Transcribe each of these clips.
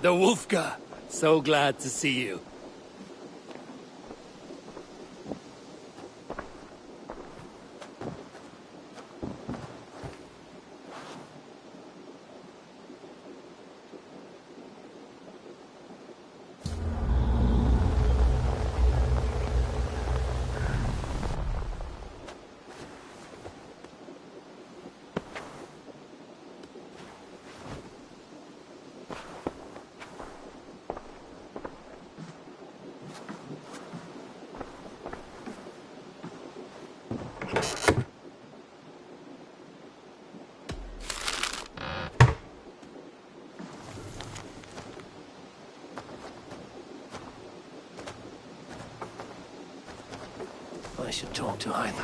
The Wolfka! So glad to see you. I should talk to either.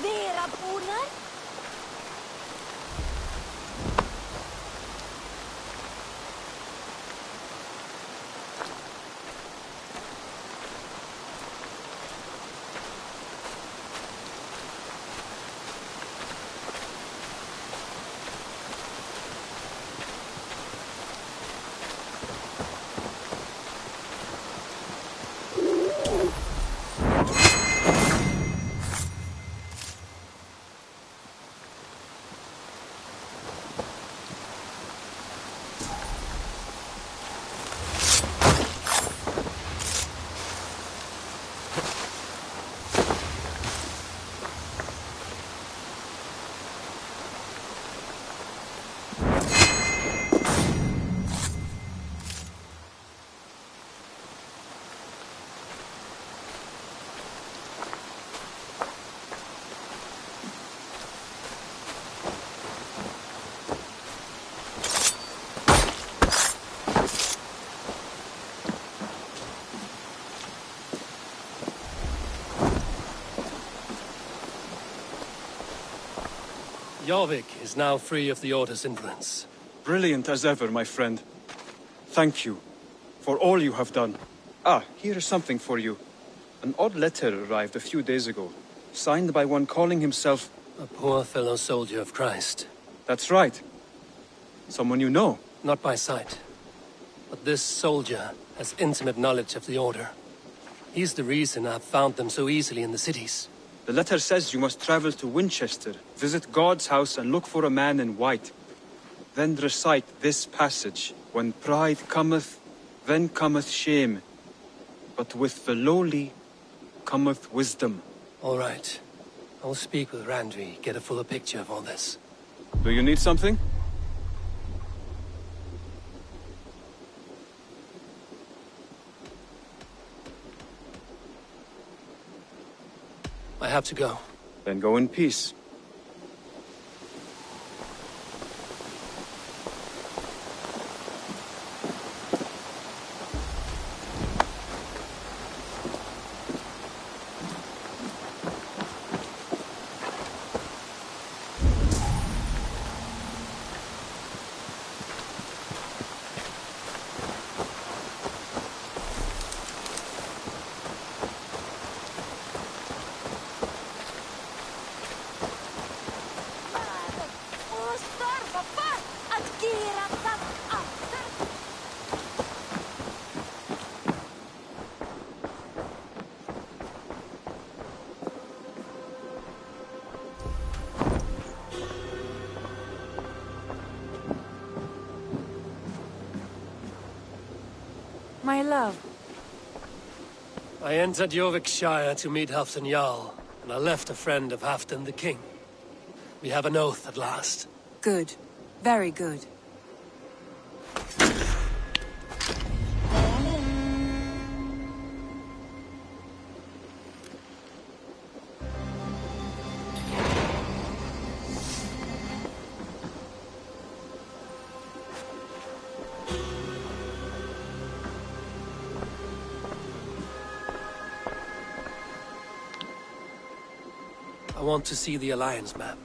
Vera Boner? Jorvik is now free of the Order's influence. Brilliant as ever, my friend. Thank you for all you have done. Ah, here is something for you. An odd letter arrived a few days ago, signed by one calling himself... A poor fellow soldier of Christ. That's right. Someone you know. Not by sight. But this soldier has intimate knowledge of the Order. He's the reason I've found them so easily in the cities. The letter says you must travel to Winchester, visit God's house and look for a man in white. Then recite this passage. When pride cometh, then cometh shame. But with the lowly cometh wisdom. All right. I'll speak with Randvi, get a fuller picture of all this. Do you need something? I have to go. Then go in peace. My love. I entered Jorvikshire to meet Halfdan Jarl, and I left a friend of Halfdan the King. We have an oath at last. Good. Very good. want to see the Alliance map.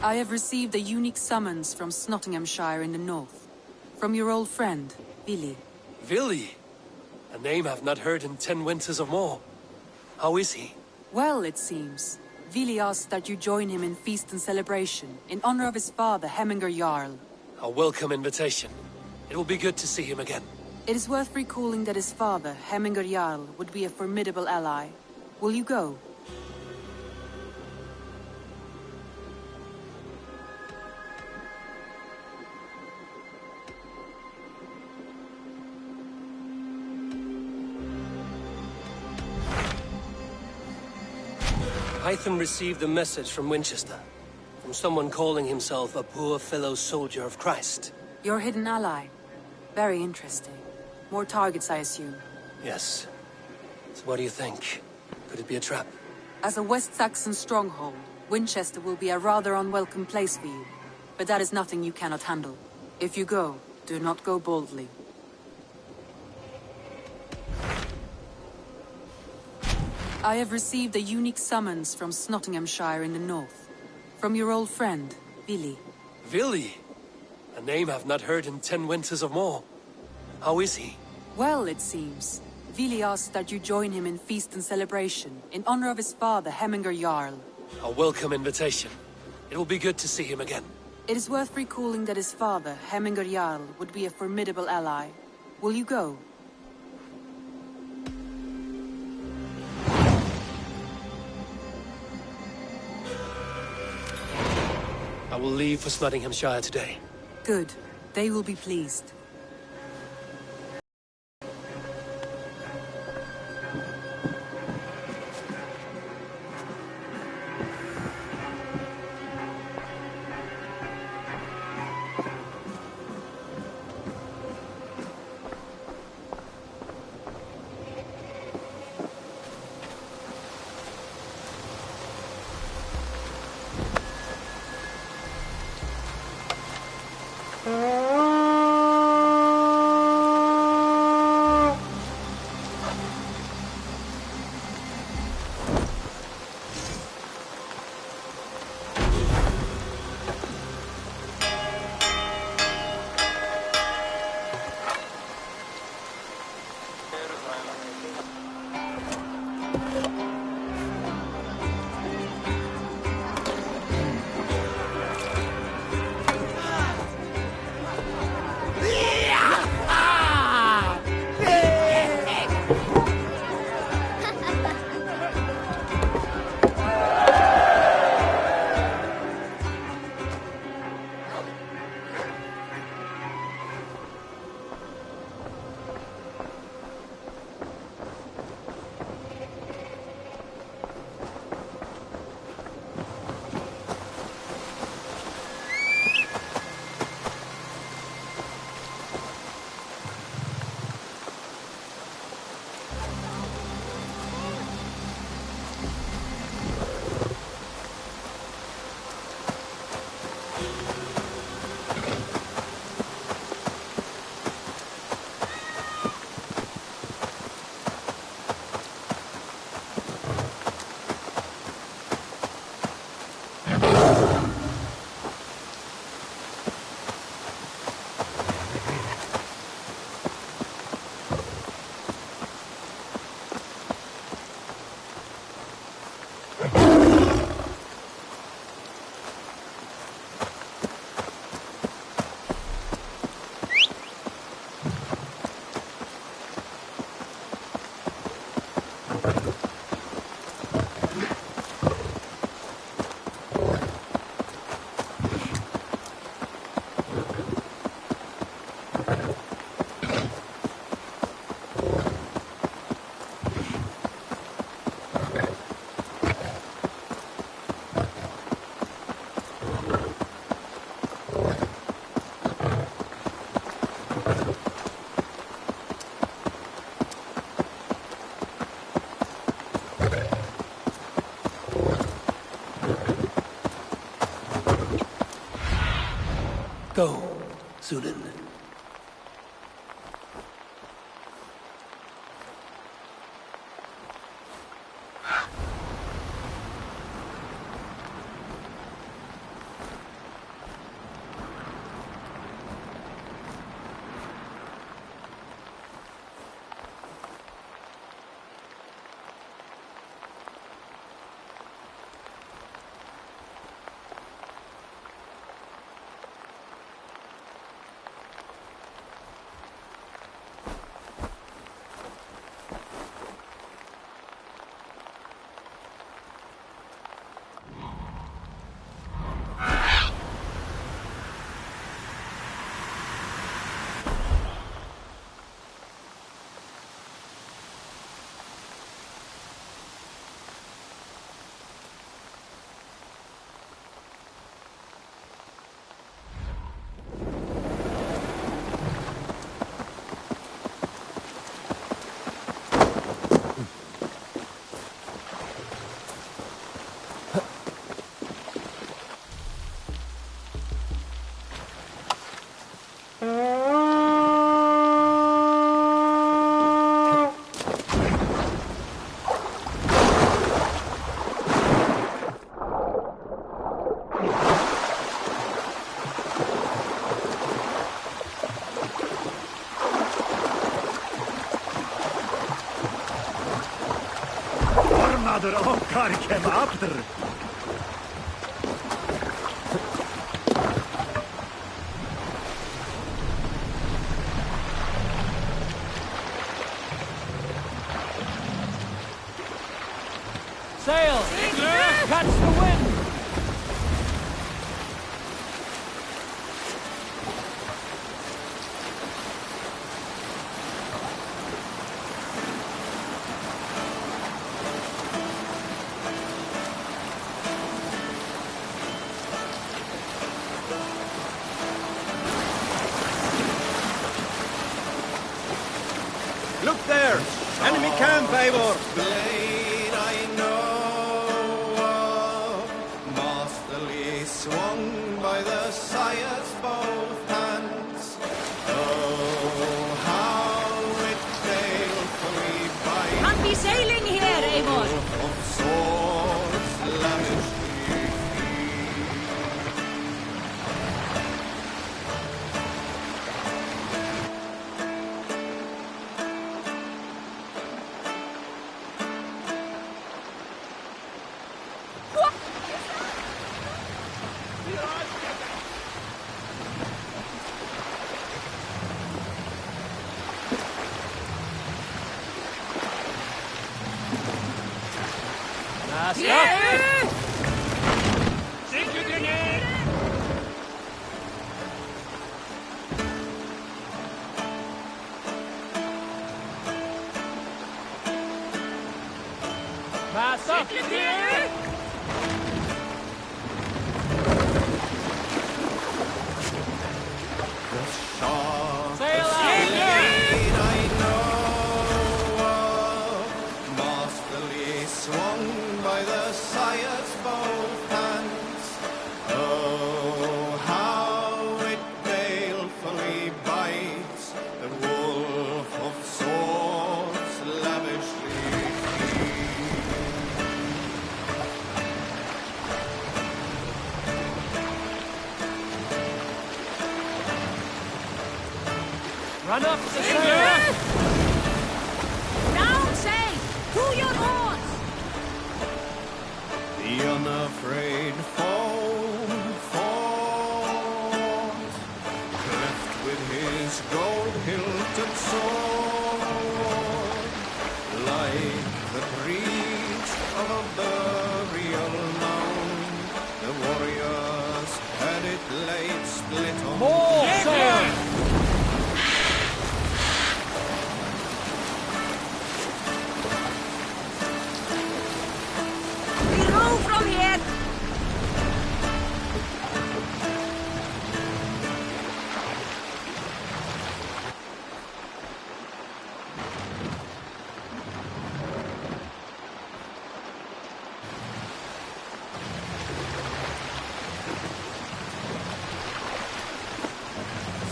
I have received a unique summons from Nottinghamshire in the north. From your old friend, Billy. Villy? A name I've not heard in 10 winters or more. How is he? Well, it seems. Vili asked that you join him in feast and celebration, in honor of his father, Hemminger Jarl. A welcome invitation. It will be good to see him again. It is worth recalling that his father, Hemminger Jarl, would be a formidable ally. Will you go? Hytham received a message from Winchester, from someone calling himself a poor fellow soldier of Christ. Your hidden ally. Very interesting. More targets, I assume. Yes. So what do you think? Could it be a trap? As a West Saxon stronghold, Winchester will be a rather unwelcome place for you. But that is nothing you cannot handle. If you go, do not go boldly. I have received a unique summons from Nottinghamshire in the north. From your old friend, Billy. Villy? A name I've not heard in 10 winters or more. How is he? Well, it seems. Vili asked that you join him in feast and celebration, in honor of his father, Hemminger Jarl. A welcome invitation. It will be good to see him again. It is worth recalling that his father, Hemminger Jarl, would be a formidable ally. Will you go? I will leave for Nottinghamshire today. Good. They will be pleased. Go, Sunan. Ornaður okkar kem aftur. Sail! Catch the wind! Look there! Enemy camp, Eivor! Blade I know of, masterly swung by the sire's both hands. Oh, how it balefully bites. Can't be sailing here, Eivor. Of swords lavishly Pass up! Sail out! blade I know of, masterly swung by the sire's both hands. Oh, how it balefully bites, the wolf of swords lavishly Run up the sail! Down sail! To your oars! the unafraid foe fought, cleft with his gold-hilted sword, like the breach of a burial mound. The warriors had it laid split on More sail! We row from here!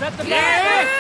Set the fire!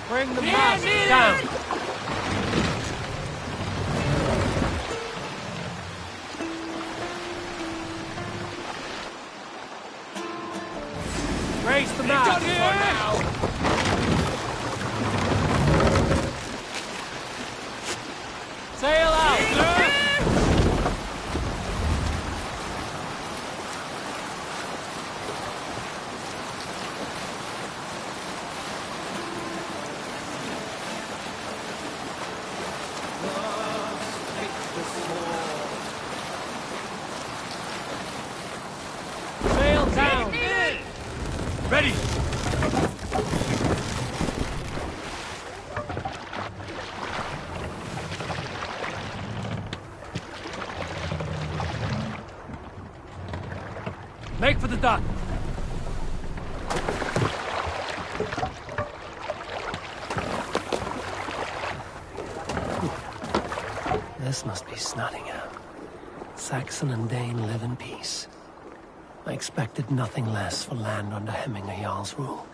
Bring the mast down! Raise the mast for now! Sail out! Sail down! Ready! Make for the dock! This must be Nottingham. Saxon and Dane live in peace. I expected nothing less for land under Hemminger Jarl's rule.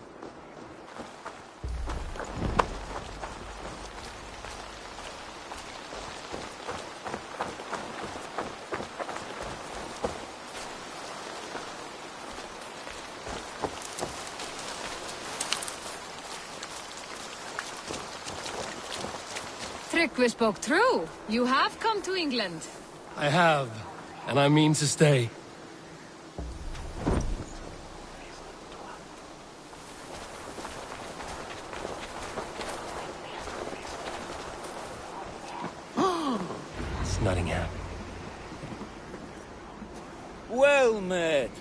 Tryggvi spoke true. You have come to England. I have, and I mean to stay. It's Nottingham. Well met.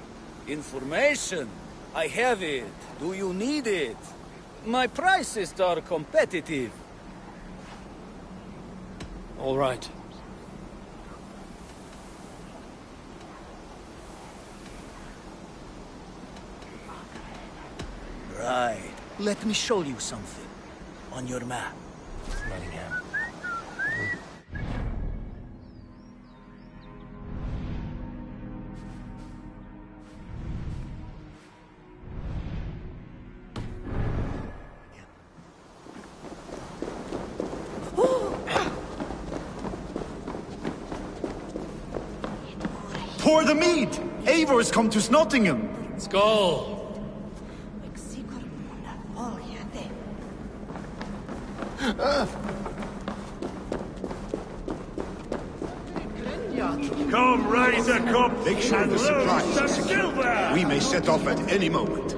Information. I have it. Do you need it? My prices are competitive. All right. Right. Let me show you something. On your map. It's Nottingham. Pour the mead! Eivor's come to Nottingham! Skål! Come, raise a cup! Make sure the supplies are secure. Silver! We may set off at any moment.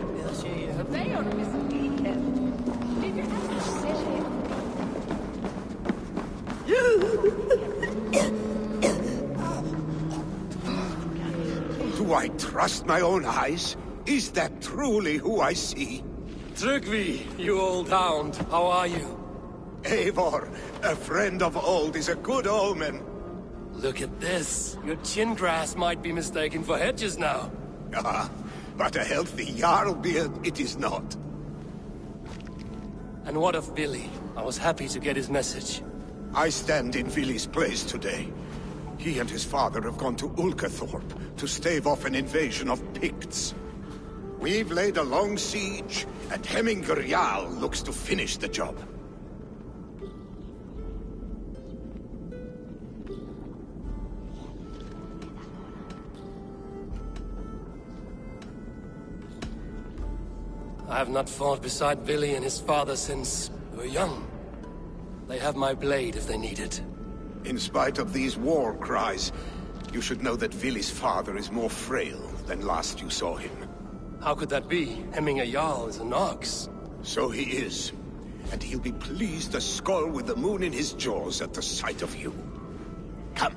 Do I trust my own eyes? Is that truly who I see? Tryggvi, you old hound, how are you? Eivor, a friend of old is a good omen. Look at this. Your chin grass might be mistaken for hedges now. Ah, but a healthy Jarl beard it is not. And what of Billy? I was happy to get his message. I stand in Vili's place today. He and his father have gone to Ulcathorpe to stave off an invasion of Picts. We've laid a long siege, and Hemminger Jarl looks to finish the job. I have not fought beside Billy and his father since we were young. They have my blade if they need it. In spite of these war cries, you should know that Vili's father is more frail than last you saw him. How could that be? Hemminger Jarl is an ox. So he is. And he'll be pleased as Skull with the moon in his jaws at the sight of you. Come,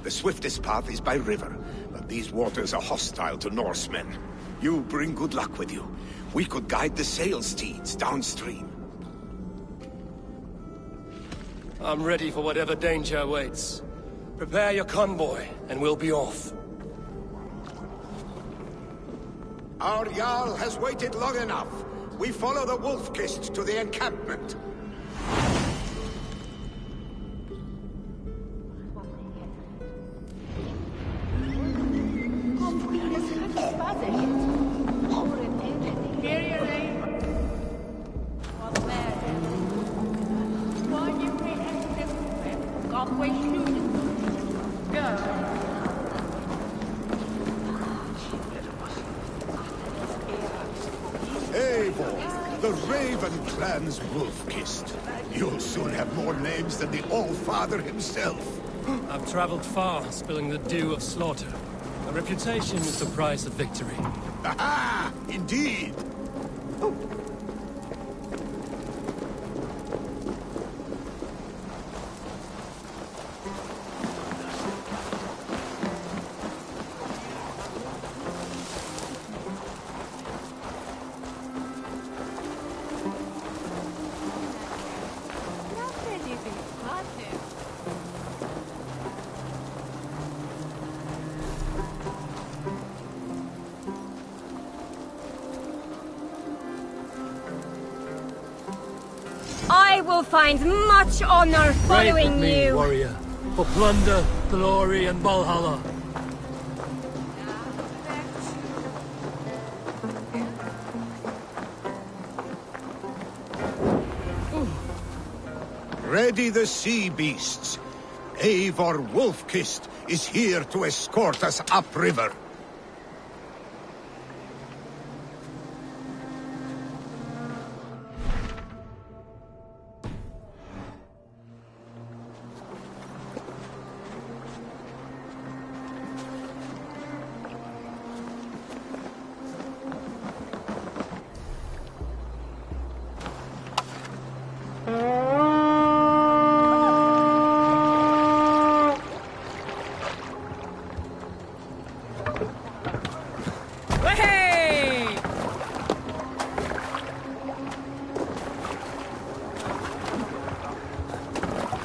the swiftest path is by river, but these waters are hostile to Norsemen. You bring good luck with you. We could guide the sail steeds downstream. I'm ready for whatever danger awaits. Prepare your convoy, and we'll be off. Our Jarl has waited long enough. We follow the Wolf-Kist to the encampment. Eivor, the Raven clan's Wolf-Kist. You'll soon have more names than the All-Father himself. I've traveled far, spilling the dew of slaughter. A reputation is the price of victory. Aha! Indeed! I will find much honor following Ride with me, you. warrior, for plunder, glory, and Valhalla. Ready the sea beasts. Eivor Wolf-Kist is here to escort us upriver.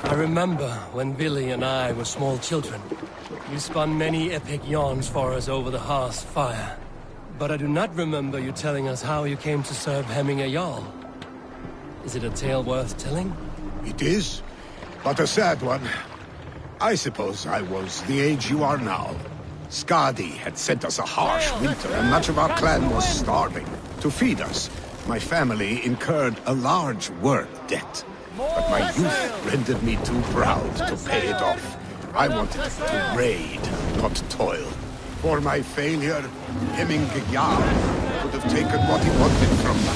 I remember when Billy and I were small children. You spun many epic yarns for us over the hearth's fire. But I do not remember you telling us how you came to serve Hemming a Jarl. Is it a tale worth telling? It is, but a sad one. I suppose I was the age you are now. Skadi had sent us a harsh winter, and much of our clan was starving. To feed us, my family incurred a large work debt. But my youth rendered me too proud to pay it off. I wanted to raid, not toil. For my failure, Hemming Jarl could have taken what he wanted from me.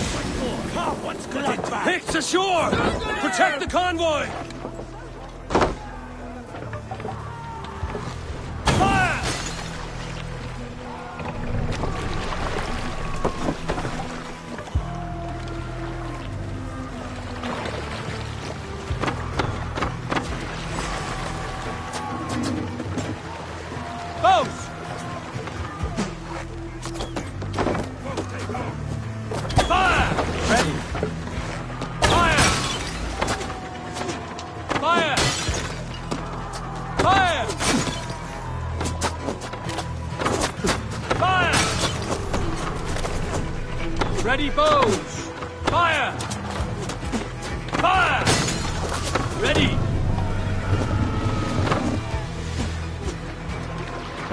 Picts ashore! Protect the convoy! Fire! Both! Fire! Ready. Fire! Fire! Fire! Fire! Ready bows! Fire! Fire! Ready!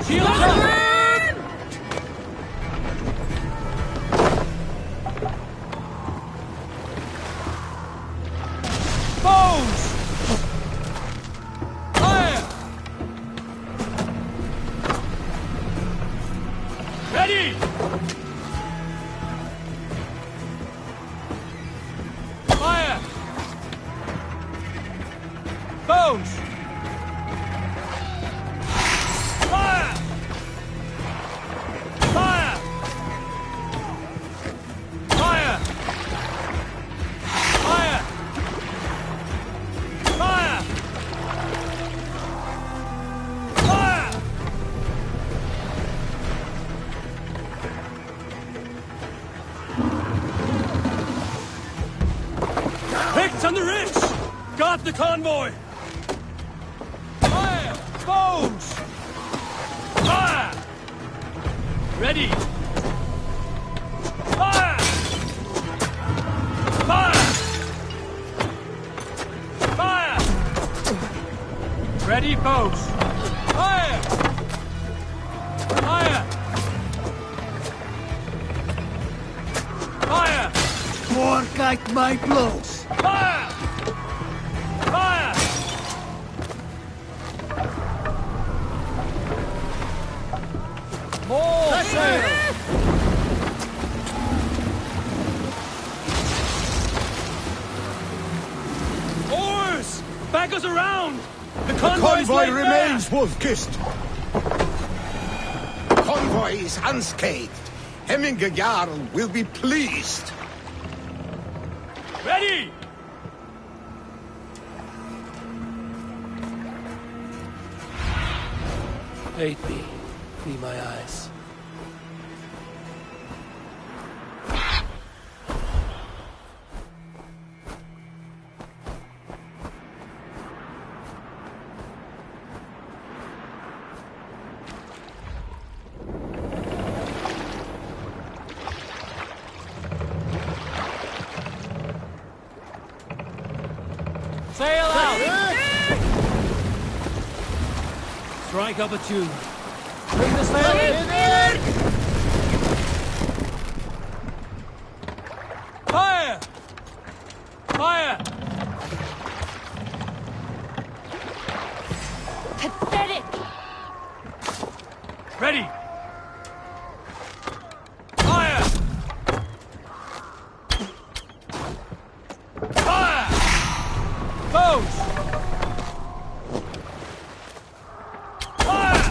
Shields up! Bows! Fire! Ready! Fire! Bows! Fire! Fire! Fire! Fire! Fire! Fire! off the convoy! Fire! Bows! Fire! Ready! Fire! Fire! Fire! Ready, bows! Fire! Fire! Fire! More kite my blows! Fire! Fire! More sail! Oars! Back us around! The The convoy's convoy right remains, Wolf-Kissed. Convoy is unscathed. Hemminger Jarl will be pleased. there. Ready! Aid me. Be my eyes. Sail out! Strike up a tune. Bring the sail in! Fire! Fire! Pathetic! Ready! Fire! Fire! Bows! Fire!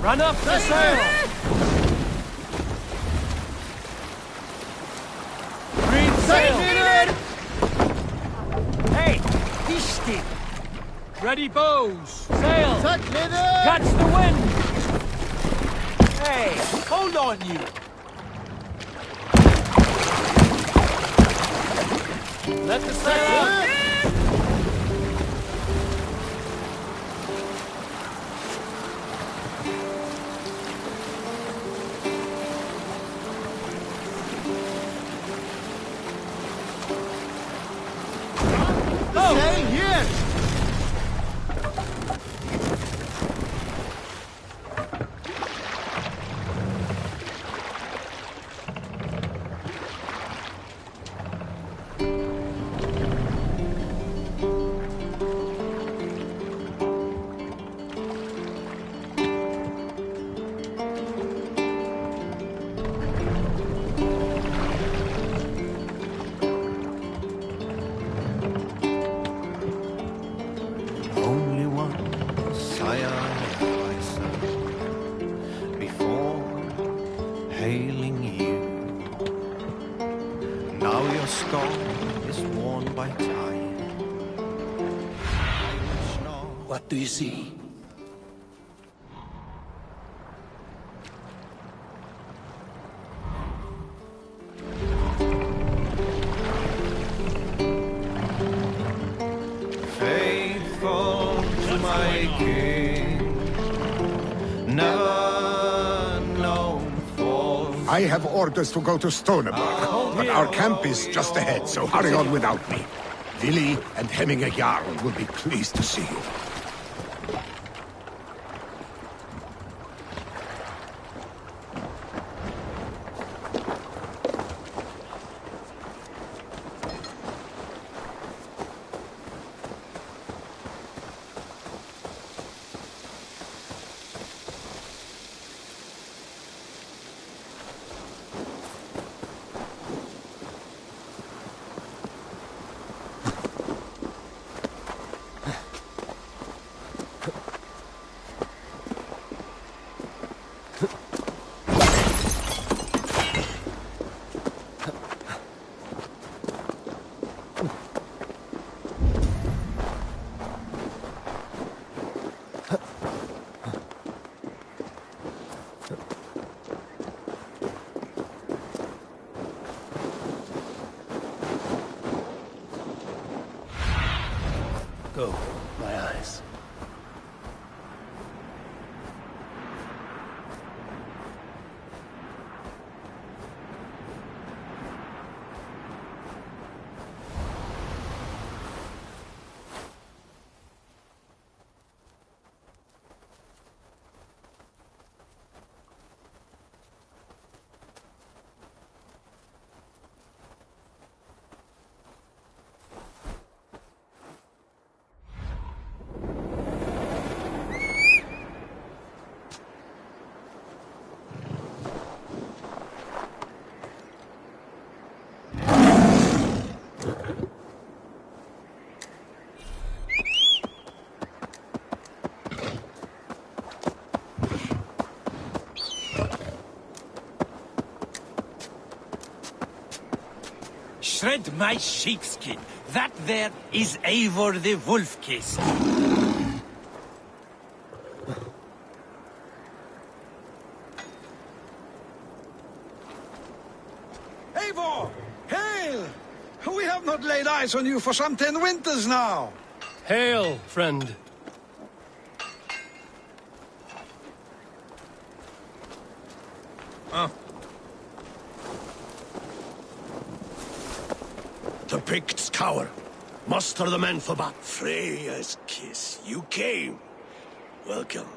Run up the sail! Green sail! Hey! Fisted! Ready bows! Sail! Catch the wind! Hey! Hold on you! Let the sail out! Stay here! Only once I asked myself before hailing you. Now your scar is worn by time. I wish not. What do you see? Faithful to my king, never known for. I have orders to go to Stoneberg, but our camp is just ahead, so hurry on without me. Vili and Hemminger Jarl will be pleased to see you. Go, my eyes. Shred my sheepskin. That there is Eivor the Wolf-Kissed. Eivor! Hail! We have not laid eyes on you for some 10 winters now. Hail, friend. The Picts cower. Muster the men for battle. Freya's kiss. You came. Welcome.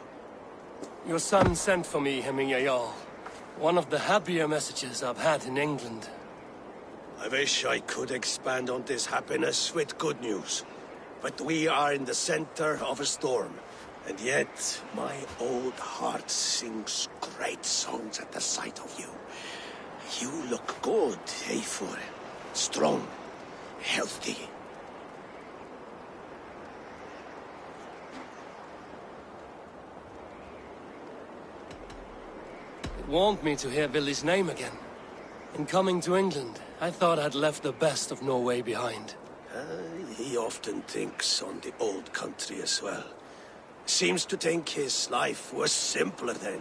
Your son sent for me, Hemming Jarl. One of the happier messages I've had in England. I wish I could expand on this happiness with good news. But we are in the center of a storm. And yet, my old heart sings great songs at the sight of you. You look good, Eivor. Strong. Healthy. It warmed me to hear Billy's name again. In coming to England, I thought I'd left the best of Norway behind. He often thinks on the old country as well. Seems to think his life was simpler then.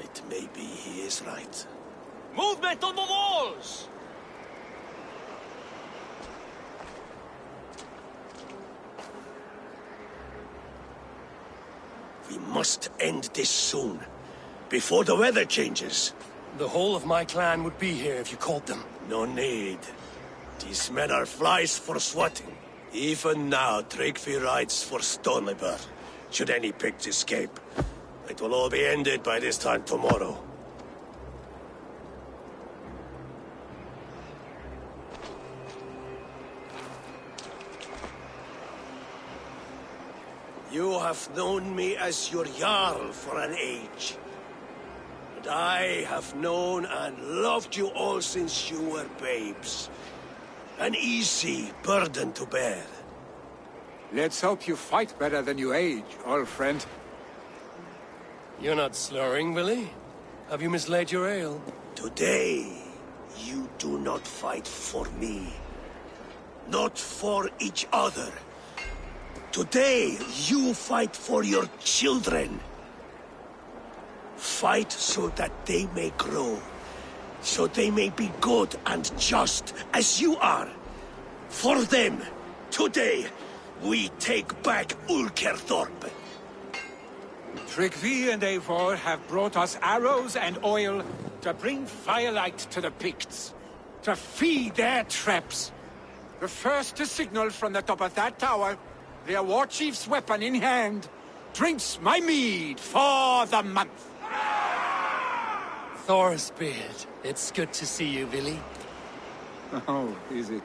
It may be he is right. Movement on the walls! We must end this soon, before the weather changes. The whole of my clan would be here if you called them. No need. These men are flies for swatting. Even now, Tryggvi rides for Stonebur, should any Picts escape. It will all be ended by this time tomorrow. You have known me as your Jarl for an age. And I have known and loved you all since you were babes. An easy burden to bear. Let's hope you fight better than you age, old friend. You're not slurring, Billy? Have you mislaid your ale? Today, you do not fight for me. Not for each other. Today, you fight for your children. Fight so that they may grow. So they may be good and just as you are. For them, today, we take back Ulkerthorpe. Tryggvi and Eivor have brought us arrows and oil to bring firelight to the Picts, to feed their traps. The first to signal from the top of that tower, their war chief's weapon in hand, drinks my mead for the month. Thor's beard. It's good to see you, Billy. Oh, is it?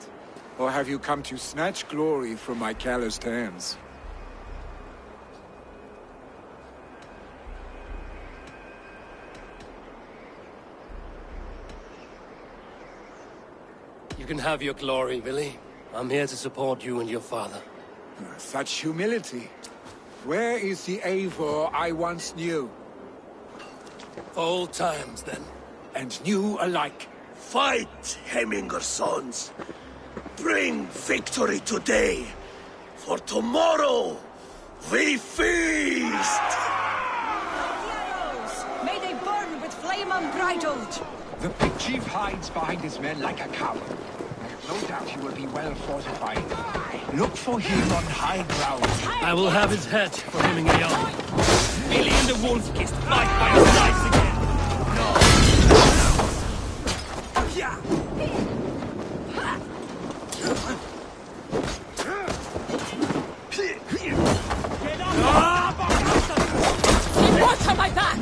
Or have you come to snatch glory from my calloused hands? You can have your glory, Billy. I'm here to support you and your father. Such humility. Where is the Eivor I once knew? Old times, then. And new alike. Fight, Hemminger sons. Bring victory today. For tomorrow, we feast! May they burn with flame unbridled! The big chief hides behind his men like a coward. No doubt he will be well fortified. Look for him on high ground. I will have his head for hemming a yarn. Billy and the Wolf-Kissed fight by his sides again. Watch on my back!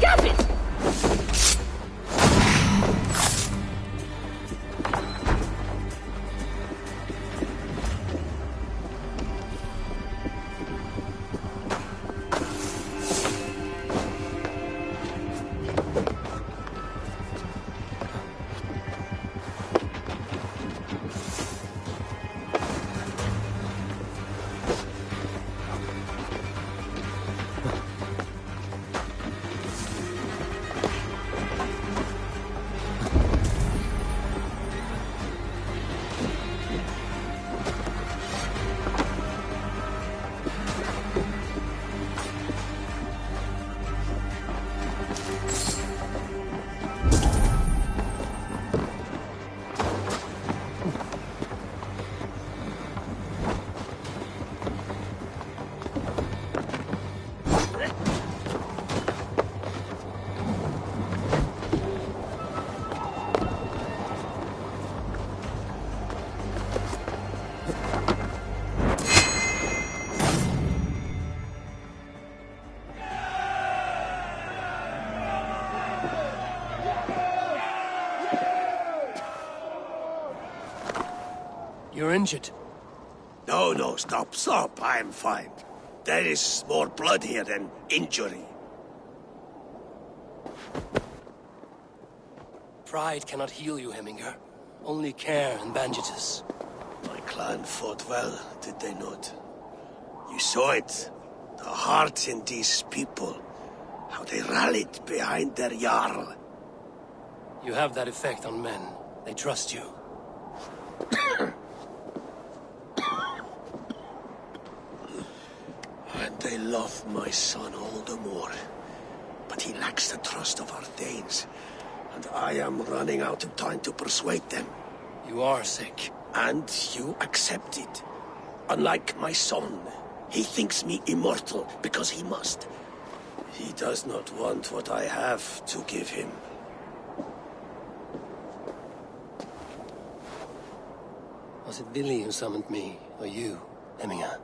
Cap it! You're injured. No, stop. I'm fine. There is more blood here than injury. Pride cannot heal you, Hemminger. Only care and bandages. My clan fought well, did they not? You saw it. The heart in these people. How they rallied behind their Jarl. You have that effect on men. They trust you. And they love my son all the more. But he lacks the trust of our Danes. And I am running out of time to persuade them. You are sick. And you accept it. Unlike my son, he thinks me immortal because he must. He does not want what I have to give him. Was it Billy who summoned me, or you, Hemminger?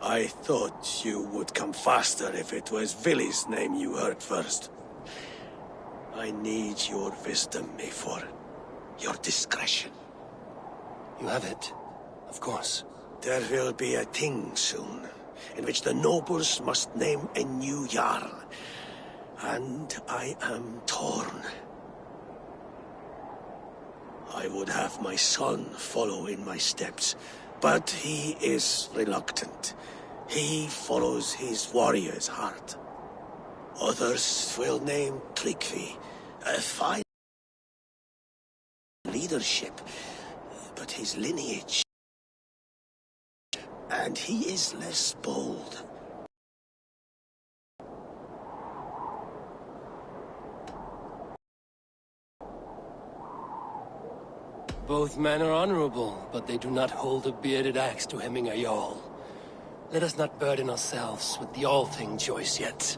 I thought you would come faster if it was Villy's name you heard first. I need your wisdom, Eivor. Your discretion. You have it, of course. There will be a thing soon, in which the nobles must name a new Jarl. And I am torn. I would have my son follow in my steps, but he is reluctant. He follows his warrior's heart. Others will name Tryggvi, a fine leadership, but his lineage... And he is less bold. Both men are honorable, but they do not hold a bearded axe to Hemminger Jarl. Let us not burden ourselves with the all-thing choice yet.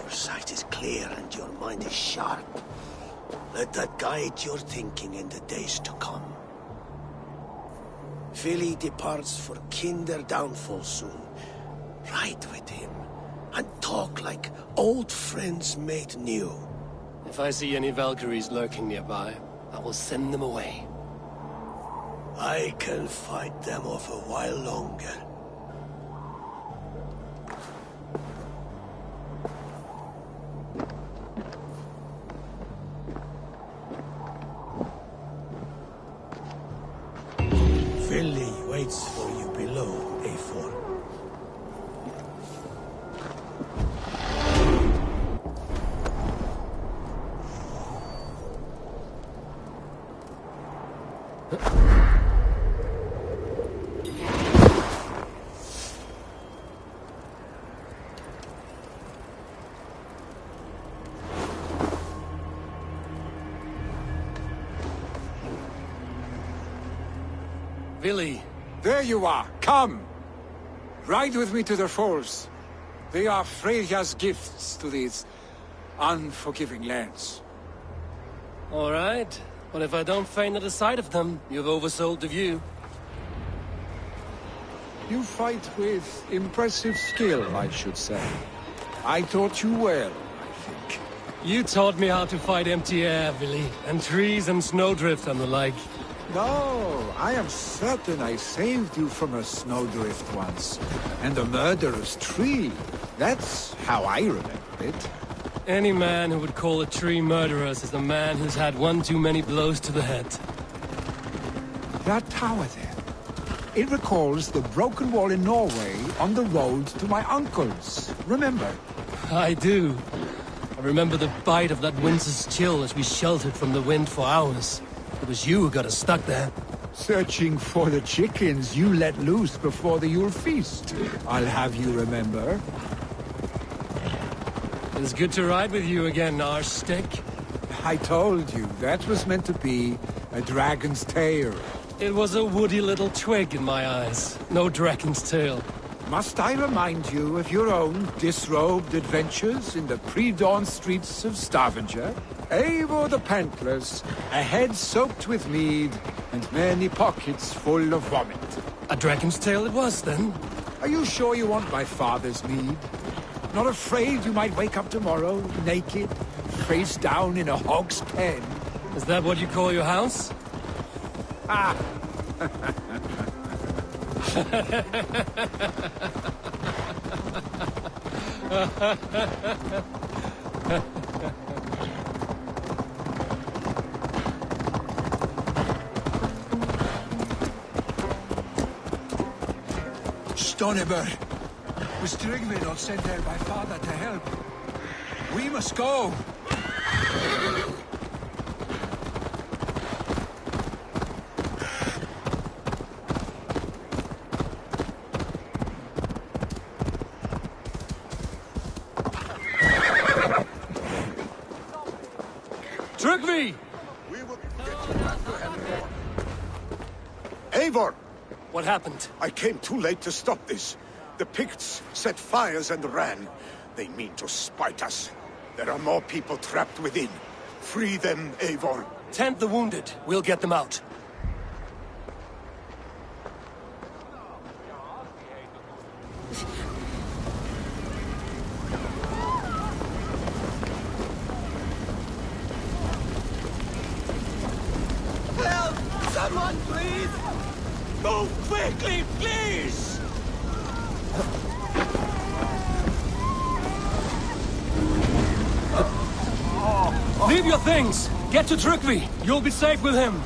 Your sight is clear and your mind is sharp. Let that guide your thinking in the days to come. Vili departs for Kinder downfall soon. Ride with him, and talk like old friends made new. If I see any Valkyries lurking nearby, I will send them away. I can fight them off a while longer. Vili waits for you below, Eivor. Billy! There you are! Come! Ride with me to the falls. They are Freya's gifts to these unforgiving lands. All right. But if I don't faint at the sight of them, you've oversold the view. You fight with impressive skill, I should say. I taught you well, I think. You taught me how to fight empty air, Billy, and trees and snowdrift and the like. No, I am certain I saved you from a snowdrift once. And a murderous tree. That's how I remember it. Any man who would call a tree murderous is a man who's had one too many blows to the head. That tower there. It recalls the broken wall in Norway on the road to my uncle's. Remember? I do. I remember the bite of that winter's chill as we sheltered from the wind for hours. It was you who got us stuck there. Searching for the chickens you let loose before the Yule feast. I'll have you remember. It's good to ride with you again, Arstick. I told you, that was meant to be a dragon's tail. It was a woody little twig in my eyes. No dragon's tail. Must I remind you of your own disrobed adventures in the pre-dawn streets of Stavanger? Eivor the Pantless, a head soaked with mead, and many pockets full of vomit. A dragon's tail it was, then? Are you sure you want my father's mead? Not afraid you might wake up tomorrow, naked, face down in a hog's pen? Is that what you call your house? Ah! Stonebur! Was Tryggvi not sent there by father to help? We must go! Tryggvi! We will get you back to Hemingway. Eivor! What happened? I came too late to stop this. The Picts set fires and ran. They mean to spite us. There are more people trapped within. Free them, Eivor. Tend the wounded. We'll get them out. Help! Someone, please! Move quickly, please! Leave your things! Get to Tryggvi! You'll be safe with him!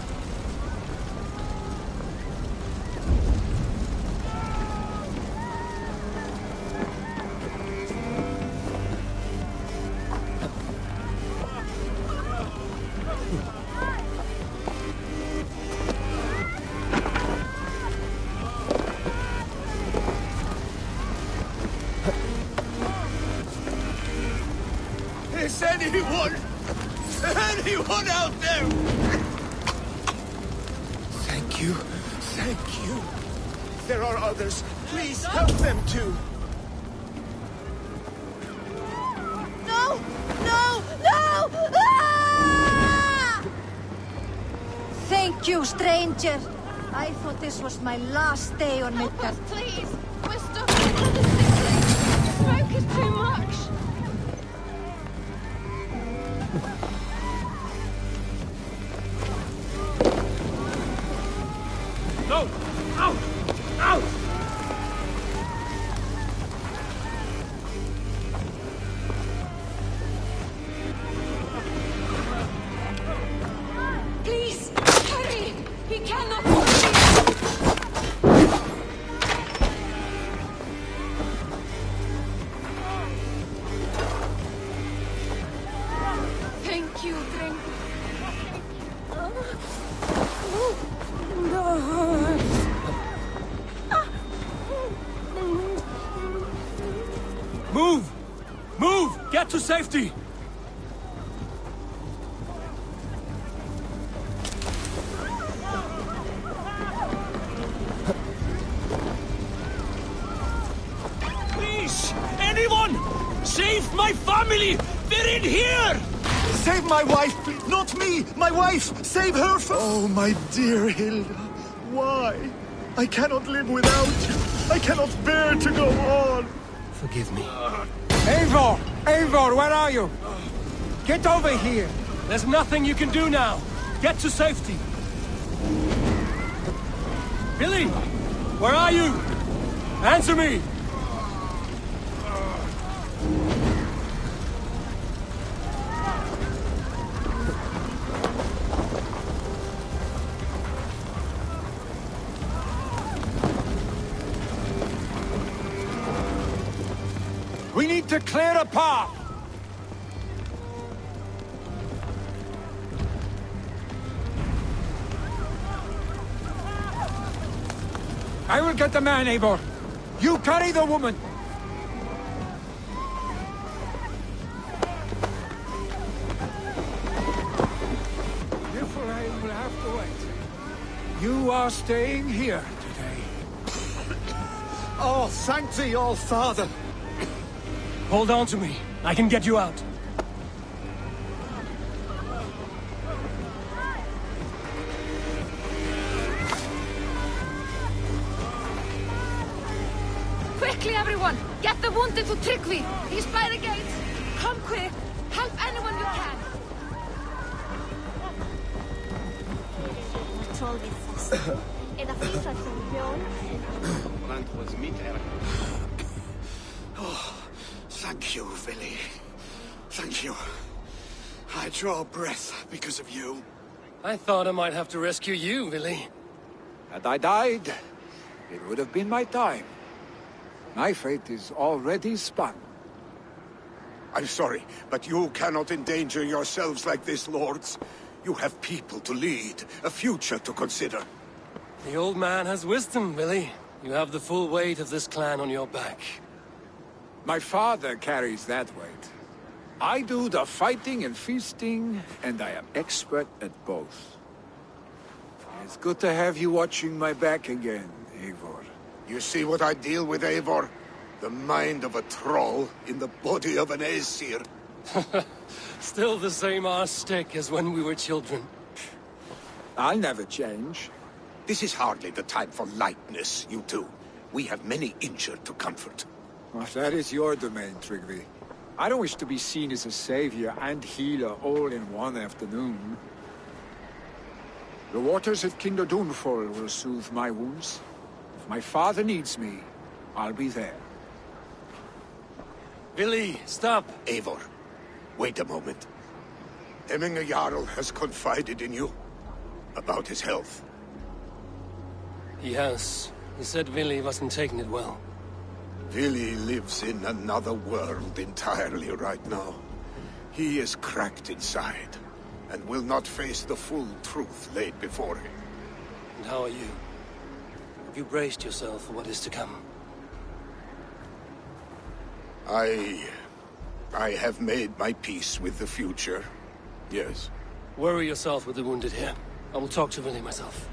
Is anyone out there? Thank you. Thank you. There are others. Please help them too. No! No! No! Ah! Thank you, stranger. I thought this was my last day on Midgard. Please! We're stuck in another city! The smoke is too much! No! Out! Out! Please! Hurry! He cannot... Thank you, Drink. Move! Move! Get to safety! Please! Anyone! Save my family! They're in here! Save my wife, please. Not me! My wife! Save her from... Oh, my dear Hilda. Why? I cannot live without you. I cannot bear to go on. Forgive me. Eivor! Eivor, where are you? Get over here! There's nothing you can do now. Get to safety. Billy! Where are you? Answer me! We need to clear a path! I will get the man, Eivor. You carry the woman. Therefore, I will have to wait. You are staying here today. Oh, thank thee, all father. Hold on to me. I can get you out. Quickly, everyone! Get the wounded to Tryggvi! He's by the gates! Come quick! Help anyone you can! Oh, thank you, Vili. Thank you. I draw breath because of you. I thought I might have to rescue you, Billy. Had I died, it would have been my time. My fate is already spun. I'm sorry, but you cannot endanger yourselves like this, lords. You have people to lead, a future to consider. The old man has wisdom, Billy. You have the full weight of this clan on your back. My father carries that weight. I do the fighting and feasting, and I am expert at both. It's good to have you watching my back again, Eivor. You see what I deal with, Eivor? The mind of a troll in the body of an Aesir. Still the same arse stick as when we were children. I'll never change. This is hardly the time for lightness, you two. We have many injured to comfort. Well, that is your domain, Tryggvi. I don't wish to be seen as a savior and healer all in one afternoon. The waters at Kinder Dunfall will soothe my wounds. If my father needs me, I'll be there. Billy, stop! Eivor, wait a moment. Hemminger Jarl has confided in you about his health. He has. He said Billy wasn't taking it well. Vili lives in another world entirely right now. He is cracked inside, and will not face the full truth laid before him. And how are you? Have you braced yourself for what is to come? I have made my peace with the future, yes. Worry yourself with the wounded here. I will talk to Vili myself.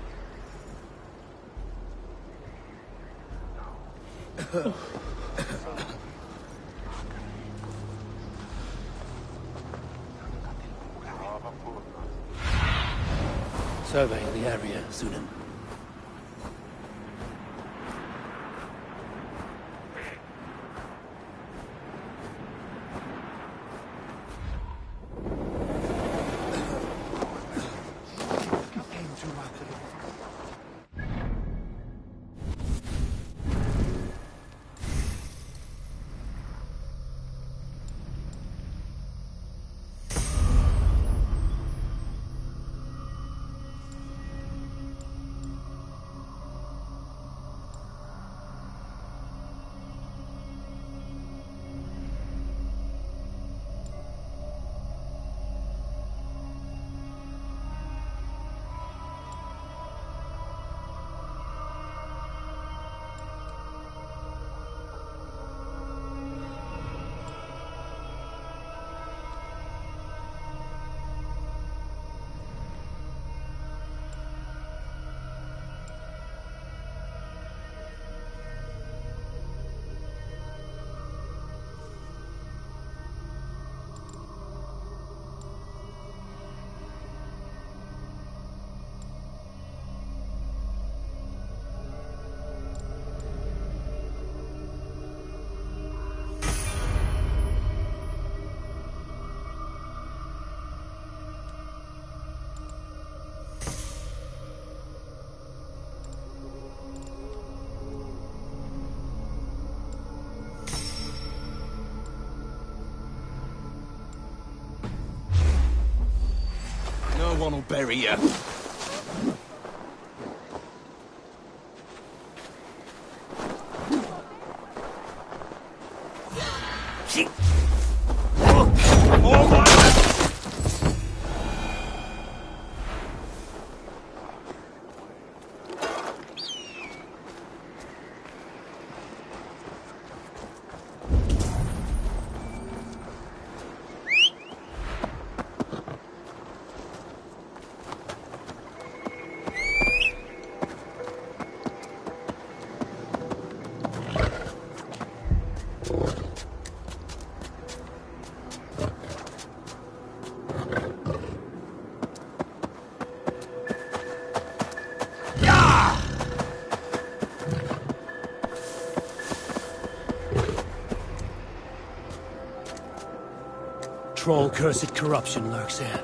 Survey the area, Sunan. Everyone will bury you. Troll-cursed corruption lurks here.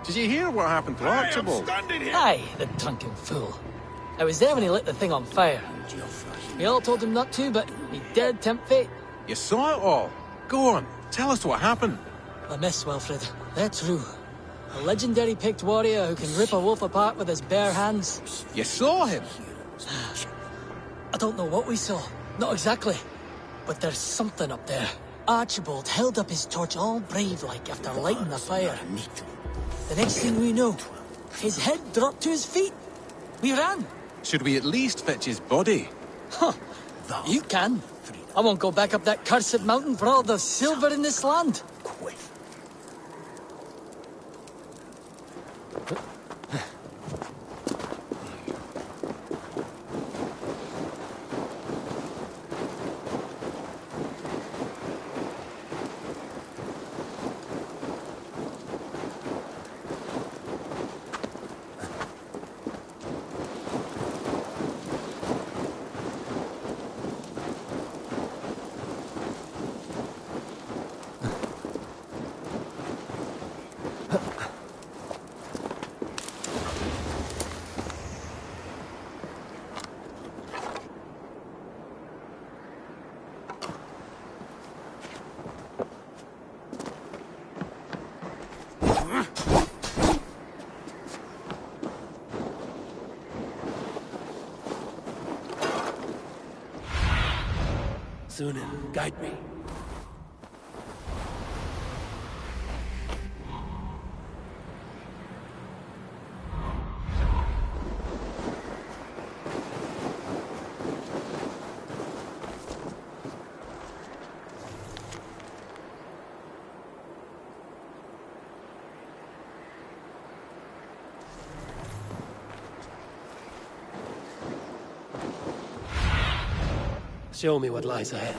Did you hear what happened to Archibald? Aye, the drunken fool. I was there when he lit the thing on fire. We all told him not to, but he dared tempt fate. You saw it all. Go on, tell us what happened. A miss, Wilfred. They're true. A legendary picked warrior who can rip a wolf apart with his bare hands. You saw him? I don't know what we saw. Not exactly. But there's something up there. Archibald held up his torch all brave-like after lighting the fire. The next thing we know, his head dropped to his feet. We ran. Should we at least fetch his body? Huh. You can. I won't go back up that cursed mountain for all the silver in this land. Zunin, guide me. Show me what lies ahead.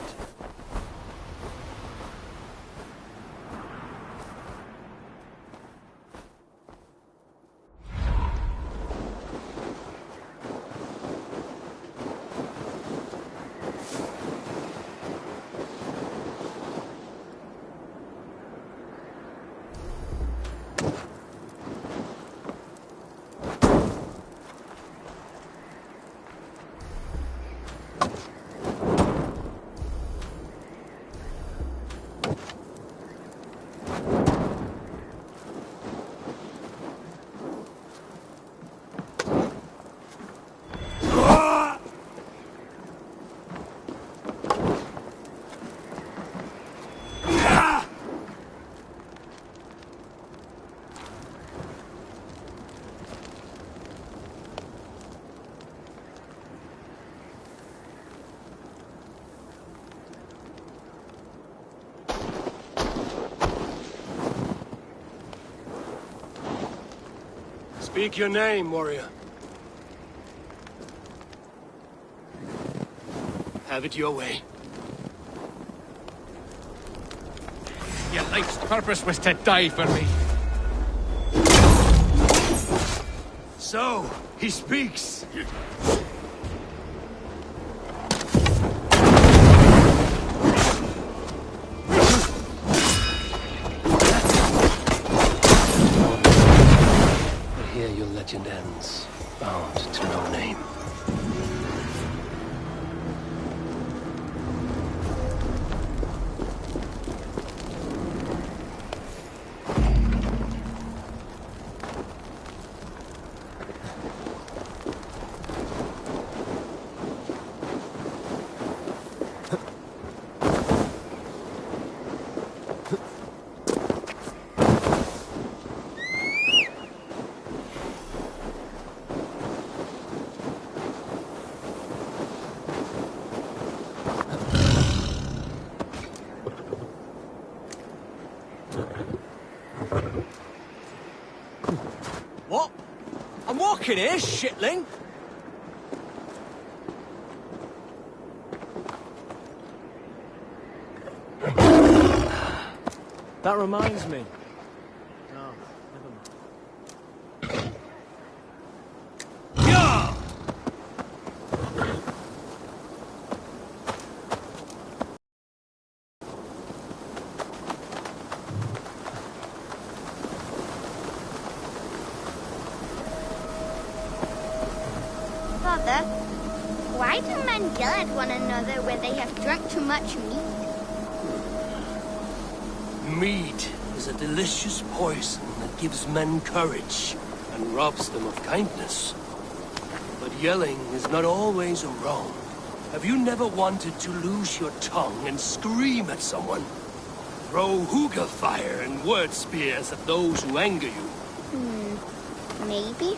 Speak your name, warrior. Have it your way. Your life's purpose was to die for me. So, he speaks. Here your legend ends, bound to no name. What? I'm walking here, shitling! That reminds me. No, never mind. Yeah! Father, why do men yell at one another when they have drunk too much meat? Meat is a delicious poison that gives men courage and robs them of kindness. But yelling is not always a wrong. Have you never wanted to lose your tongue and scream at someone? Throw hooga fire and word spears at those who anger you? Maybe.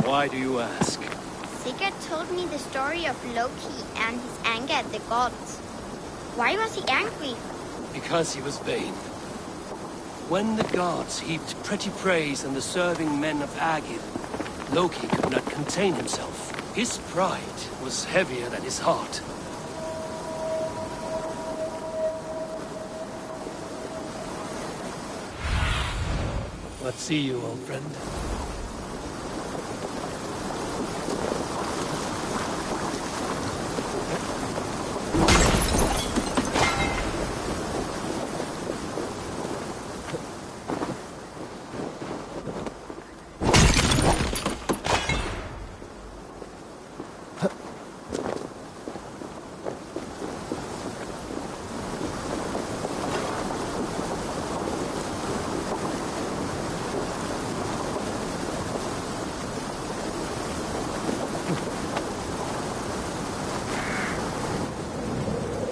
Why do you ask? Sigurd told me the story of Loki and his anger at the gods. Why was he angry? Because he was vain. When the gods heaped pretty praise on the serving men of Agir, Loki could not contain himself. His pride was heavier than his heart. What see you, old friend?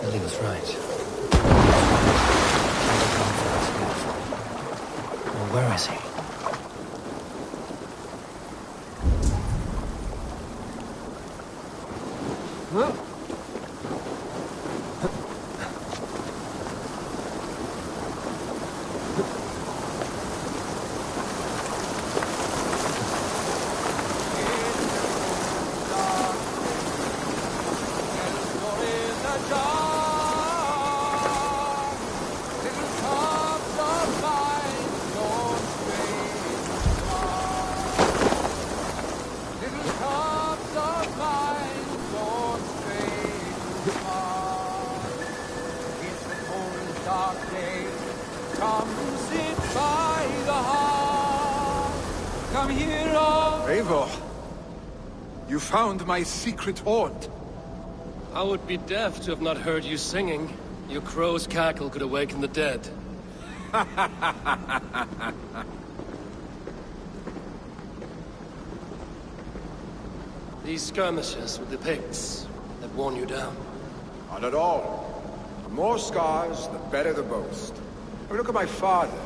Ellie was right. Well, where is he? Huh? Eivor, you found my secret haunt. I would be deaf to have not heard you singing. Your crow's cackle could awaken the dead. These skirmishes with the Picts that worn you down? Not at all. The more scars, the better the boast. I mean, look at my father.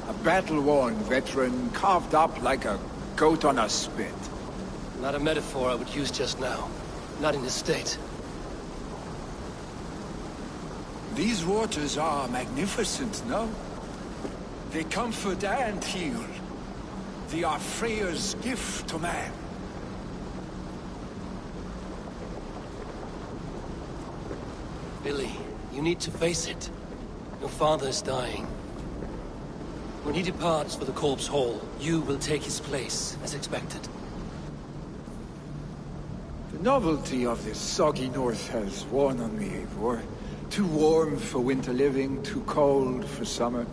A battle-worn veteran, carved up like a goat on a spit. Not a metaphor I would use just now. Not in this state. These waters are magnificent, no? They comfort and heal. They are Freya's gift to man. Billy, you need to face it. Your father is dying. When he departs for the Corpse Hall, you will take his place, as expected. The novelty of this soggy north has worn on me, Eivor. Too warm for winter living, too cold for summer.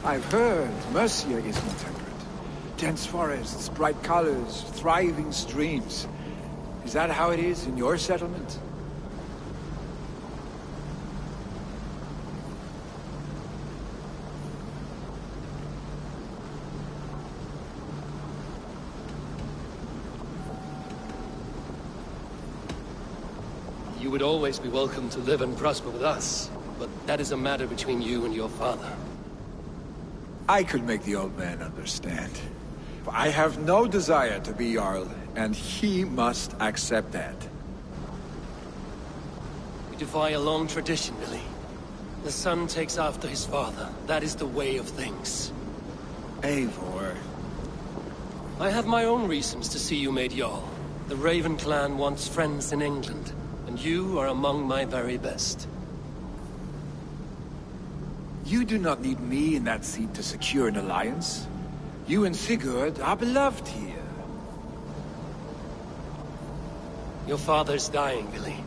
I've heard Mercia is more temperate. Dense forests, bright colors, thriving streams. Is that how it is in your settlement? You would always be welcome to live and prosper with us, but that is a matter between you and your father. I could make the old man understand. I have no desire to be Jarl, and he must accept that. We defy a long tradition, Billy. The son takes after his father. That is the way of things. Eivor. I have my own reasons to see you made Jarl. The Raven clan wants friends in England, and you are among my very best. You do not need me in that seat to secure an alliance. You and Sigurd are beloved here. Your father's dying, Billy.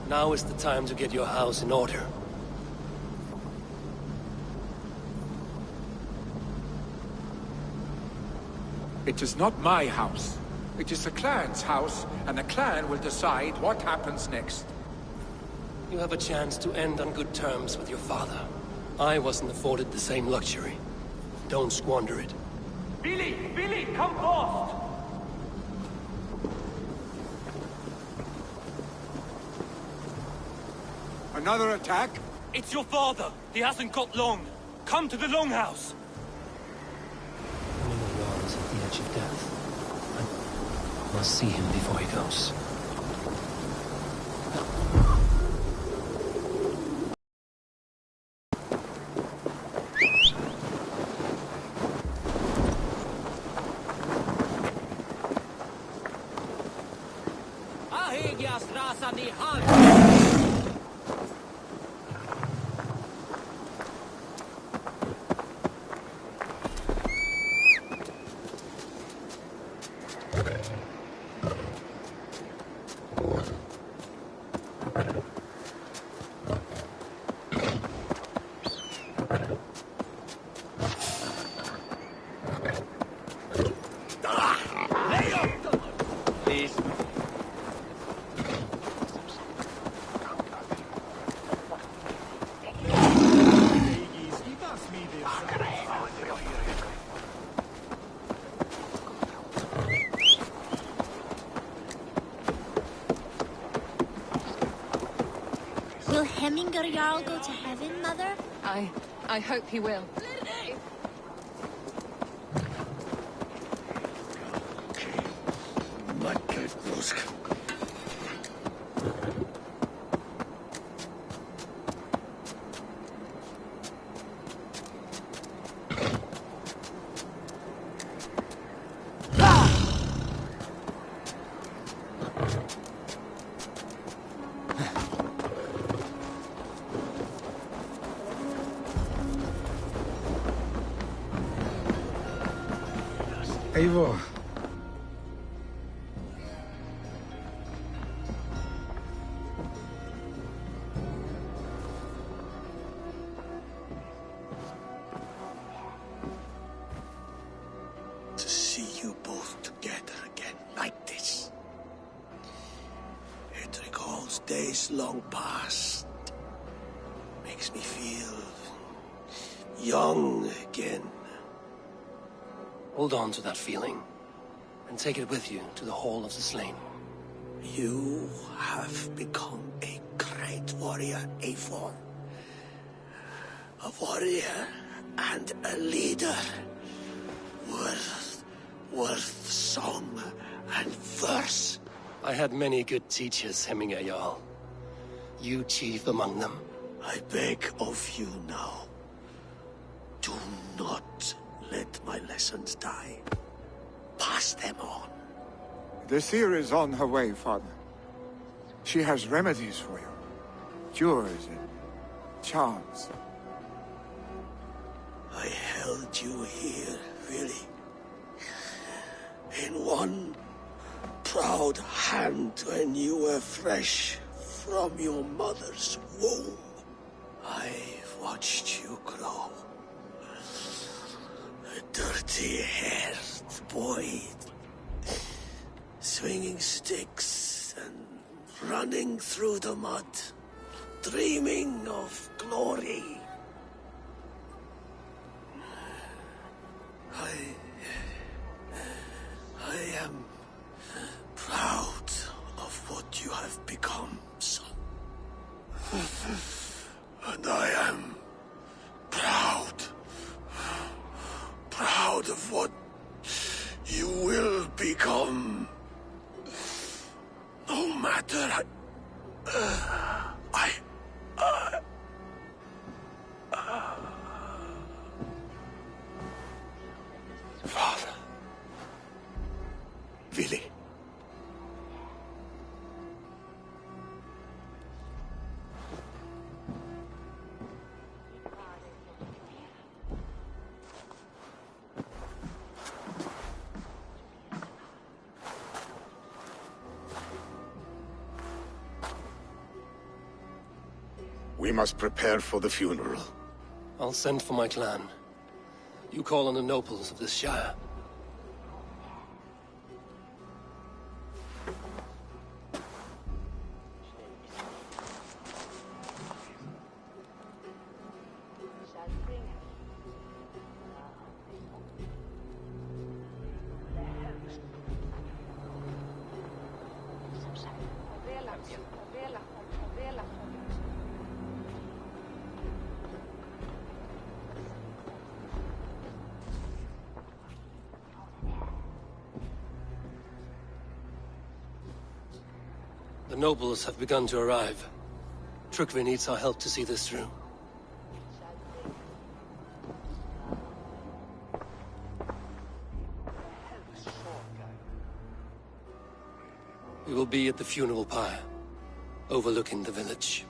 Now is the time to get your house in order. It is not my house. It is the clan's house, and the clan will decide what happens next. You have a chance to end on good terms with your father. I wasn't afforded the same luxury. Don't squander it. Billy! Billy, come forth! Another attack? It's your father! He hasn't got long! Come to the Longhouse! Jarl is at the edge of death. I must see him before he goes. Will Hemminger Jarl go to heaven, Mother? I hope he will. Eivor. To see you both together again like this. It recalls days long past. Makes me feel young again. Hold on to that feeling, and take it with you to the Hall of the Slain. You have become a great warrior, Eivor. A warrior and a leader. Worth song and verse. I had many good teachers, Hemminger Jarl. You chief among them. I beg of you now. Do not let my lessons die. Pass them on. The seer is on her way, Father. She has remedies for you. Cures and charms. I held you here, really. In one proud hand when you were fresh from your mother's womb. I've watched you grow. A dirty-haired boy, swinging sticks and running through the mud, dreaming of glory. I am proud of what you have become, son. And I am proud of what you will become. No matter Father. Vili. We must prepare for the funeral. I'll send for my clan. You call on the nobles of this shire. The nobles have begun to arrive. Trukvi needs our help to see this through. We will be at the funeral pyre, overlooking the village.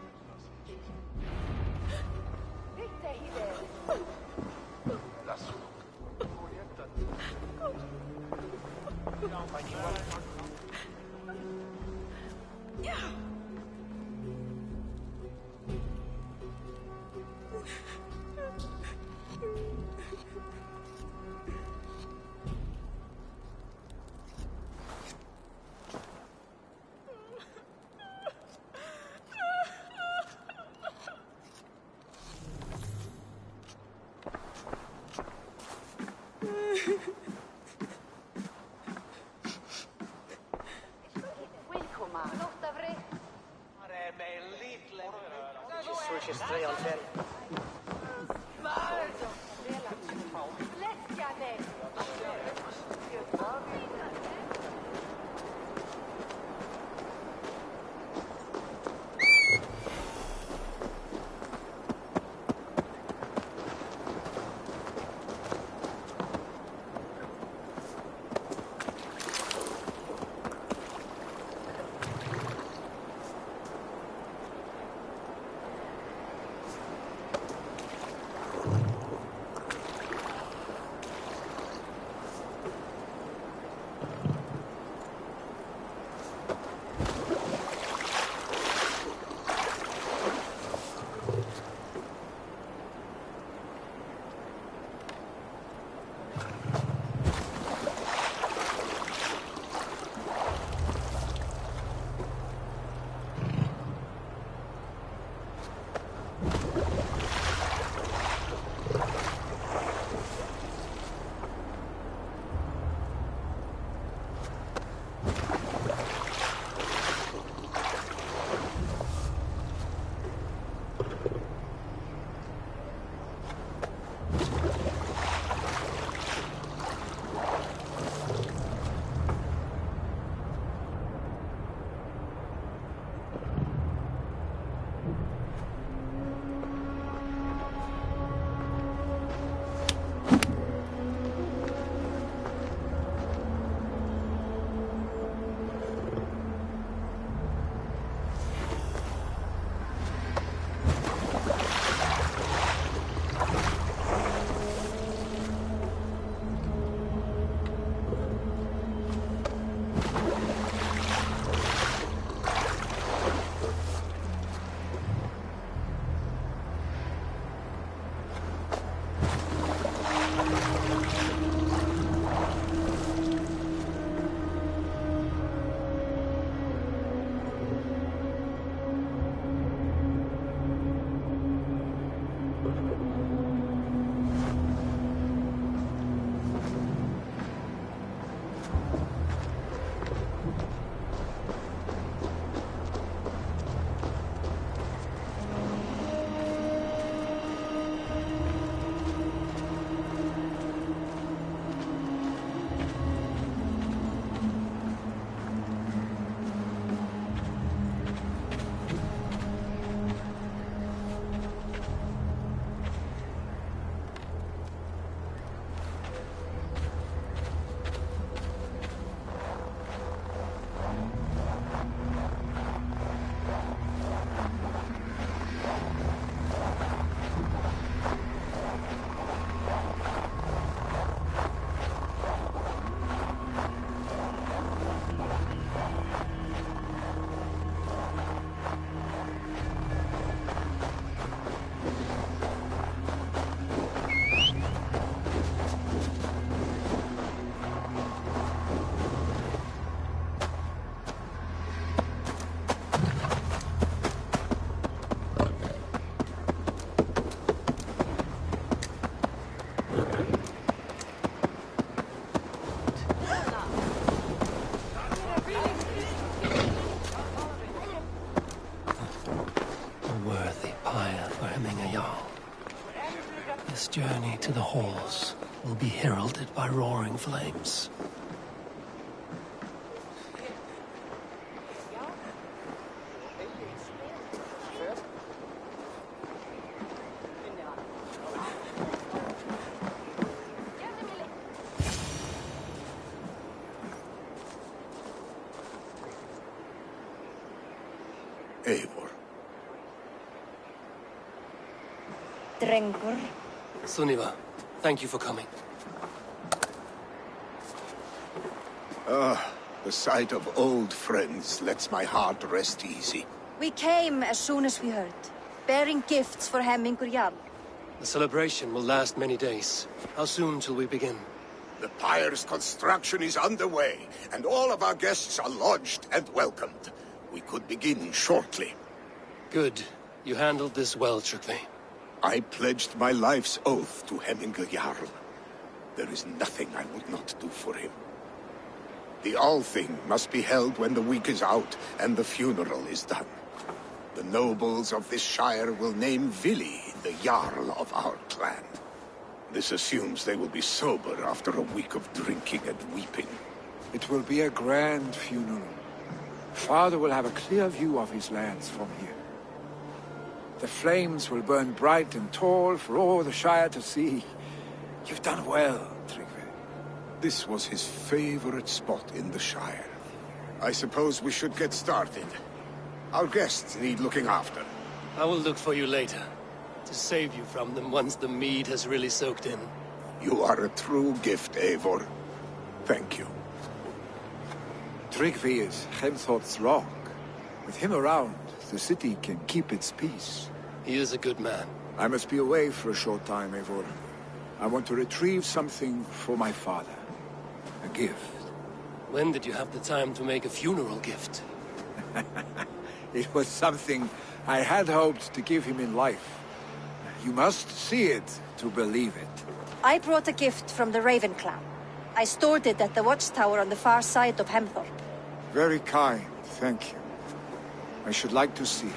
pyre for Hemminger Jarl. This journey to the halls will be heralded by roaring flames. Eivor. Drengur. Sunniva, thank you for coming. The sight of old friends lets my heart rest easy. We came as soon as we heard, bearing gifts for Hemmingur Jarl. The celebration will last many days. How soon till we begin? The pyre's construction is underway, and all of our guests are lodged and welcomed. We could begin shortly. Good. You handled this well, Tryggvi. I pledged my life's oath to Hemminger Jarl. There is nothing I would not do for him. The Althing must be held when the week is out and the funeral is done. The nobles of this shire will name Vili the Jarl of our clan. This assumes they will be sober after a week of drinking and weeping. It will be a grand funeral. Father will have a clear view of his lands from here. The flames will burn bright and tall for all the Shire to see. You've done well, Tryggvi. This was his favorite spot in the Shire. I suppose we should get started. Our guests need looking after. I will look for you later, to save you from them once the mead has really soaked in. You are a true gift, Eivor. Thank you. Tryggvi is Hemthor's rock. With him around, the city can keep its peace. He is a good man. I must be away for a short time, Eivor. I want to retrieve something for my father. A gift. When did you have the time to make a funeral gift? It was something I had hoped to give him in life. You must see it to believe it. I brought a gift from the Raven clan. I stored it at the watchtower on the far side of Hemthor. Very kind, thank you. I should like to see it.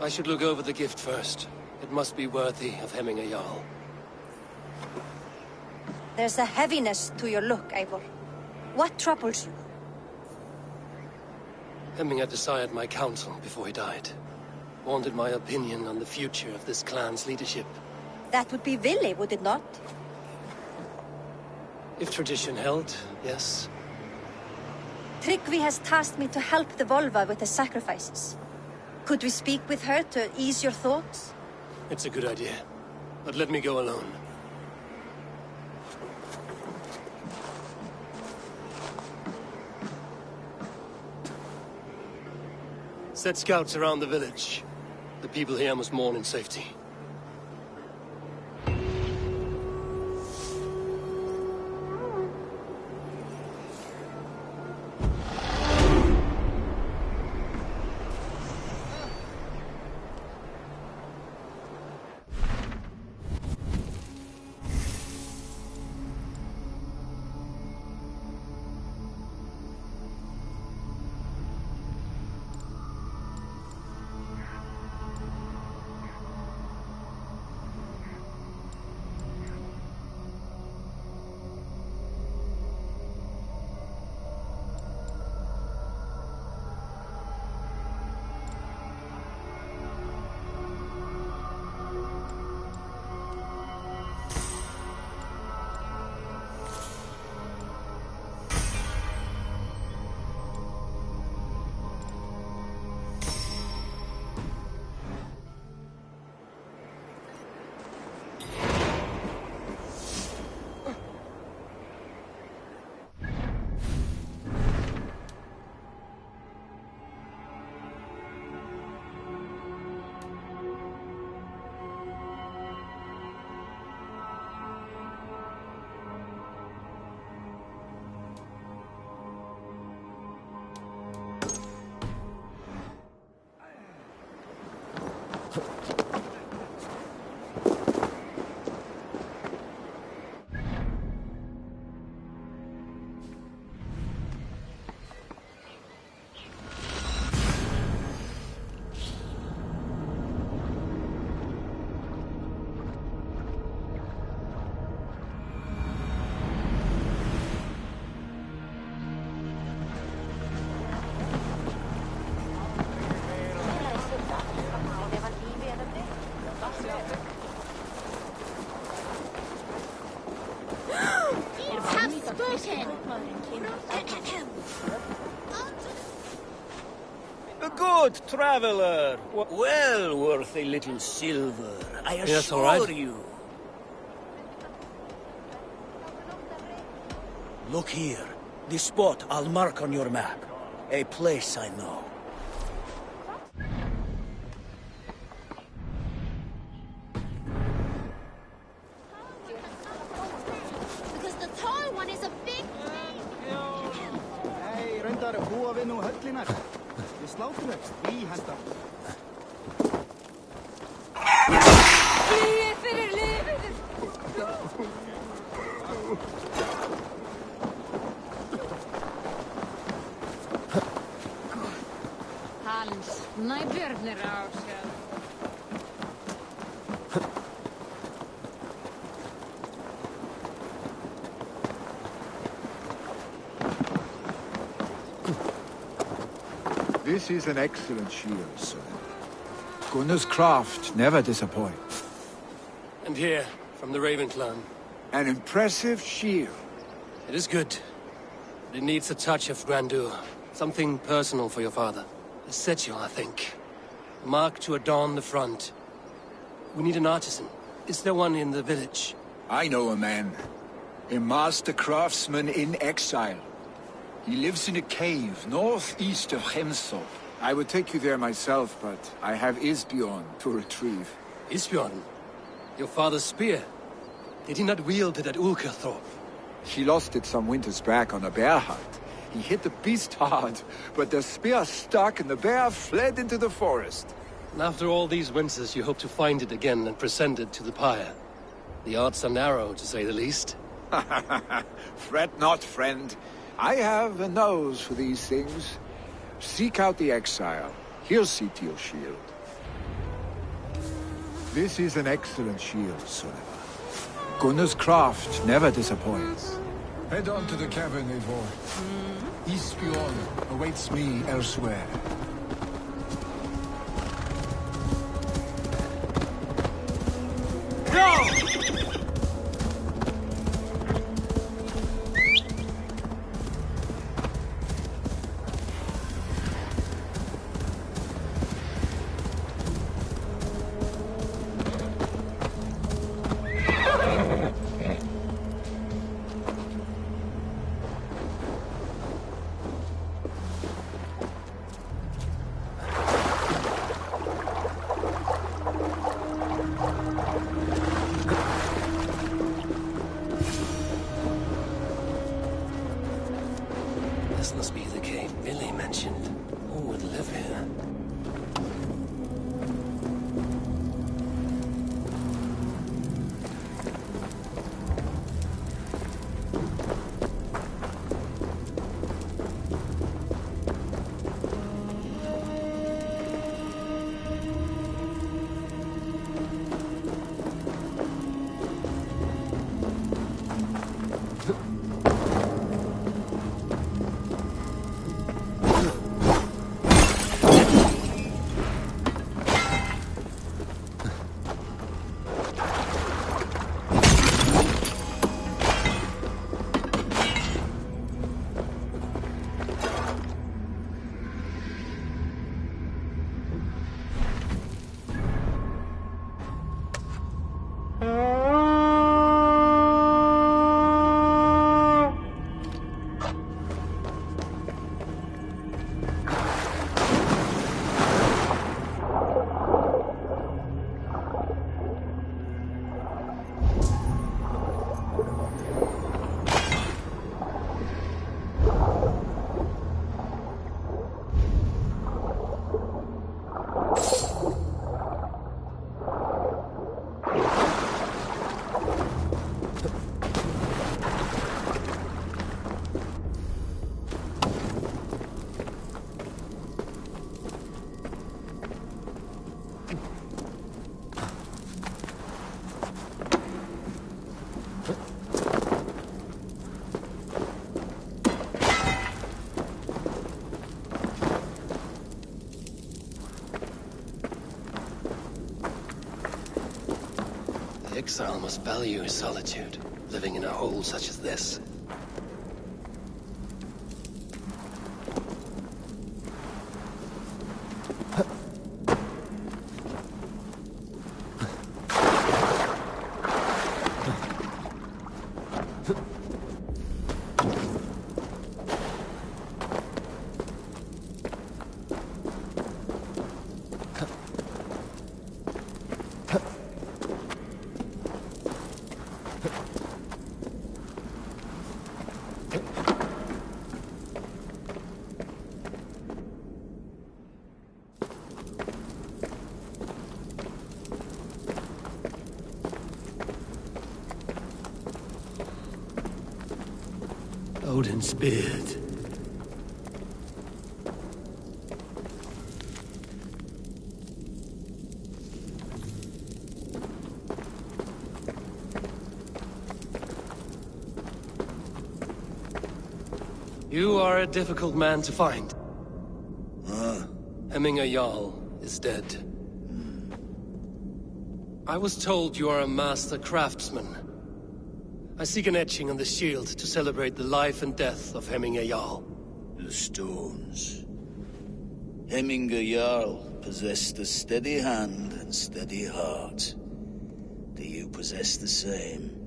I should look over the gift first. It must be worthy of Hemminger Jarl. There's a heaviness to your look, Eivor. What troubles you? Hemminger desired my counsel before he died. Wanted my opinion on the future of this clan's leadership. That would be Vili, would it not? If tradition held, yes. Tryggvi has tasked me to help the Volva with the sacrifices. Could we speak with her to ease your thoughts? It's a good idea. But let me go alone. Set scouts around the village. The people here must mourn in safety. good traveler. Well worth a little silver, I assure Yes, all right. you. Look here. The spot I'll mark on your map. A place I know. Because the tall one is a big... Nei, reyndar búa við nú höllinar. Við sláturhögst, henda. Flýið fyrir lífið! Hans, næbjörnir á sér. This is an excellent shield, sir. Gunnar's craft never disappoints. And here, from the Raven clan. An impressive shield. It is good. But it needs a touch of grandeur. Something personal for your father. A sigil, I think. A mark to adorn the front. We need an artisan. Is there one in the village? I know a man. A master craftsman in exile. He lives in a cave northeast of Hemsel. I would take you there myself, but I have Isbjorn to retrieve. Isbjorn? Your father's spear? Did he not wield it at Ulkerthorpe? He lost it some winters back on a bear hunt. He hit the beast hard, but the spear stuck and the bear fled into the forest. And after all these winters, you hope to find it again and present it to the pyre. The odds are narrow, to say the least. Fret not, friend. I have a nose for these things. Seek out the exile. He'll see to your shield. This is an excellent shield, Sullivan. Gunnar's craft never disappoints. Head on to the cavern, Eivor. Isbjorn awaits me elsewhere. Go! This must be the cave Billy mentioned. Who would live here? Exile must value his solitude, living in a hole such as this. Odin's beard. You are a difficult man to find. Hemminger Jarl is dead. I was told you are a master craftsman. I seek an etching on the shield to celebrate the life and death of Hemminger Jarl. The stones. Hemminger Jarl possessed a steady hand and steady heart. Do you possess the same?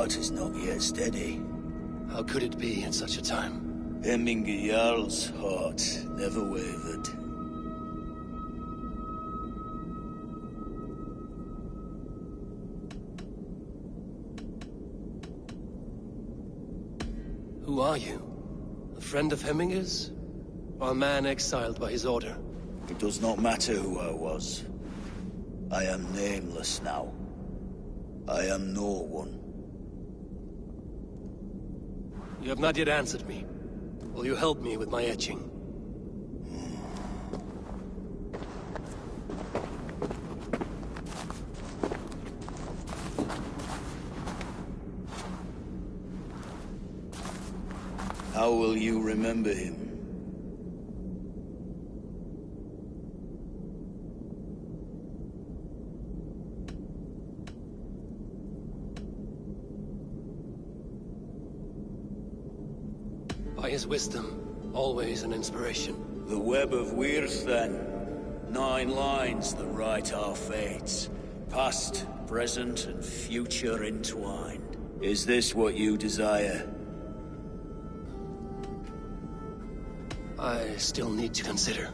Is not yet steady. How could it be in such a time? Hemminger Jarl's heart never wavered. Who are you? A friend of Hemminger's? Or a man exiled by his order? It does not matter who I was. I am nameless now. I am no one. You have not yet answered me. Will you help me with my etching? How will you remember him? By his wisdom, always an inspiration. The web of Wirth, then. 9 lines that write our fates. Past, present, and future entwined. Is this what you desire? I still need to consider.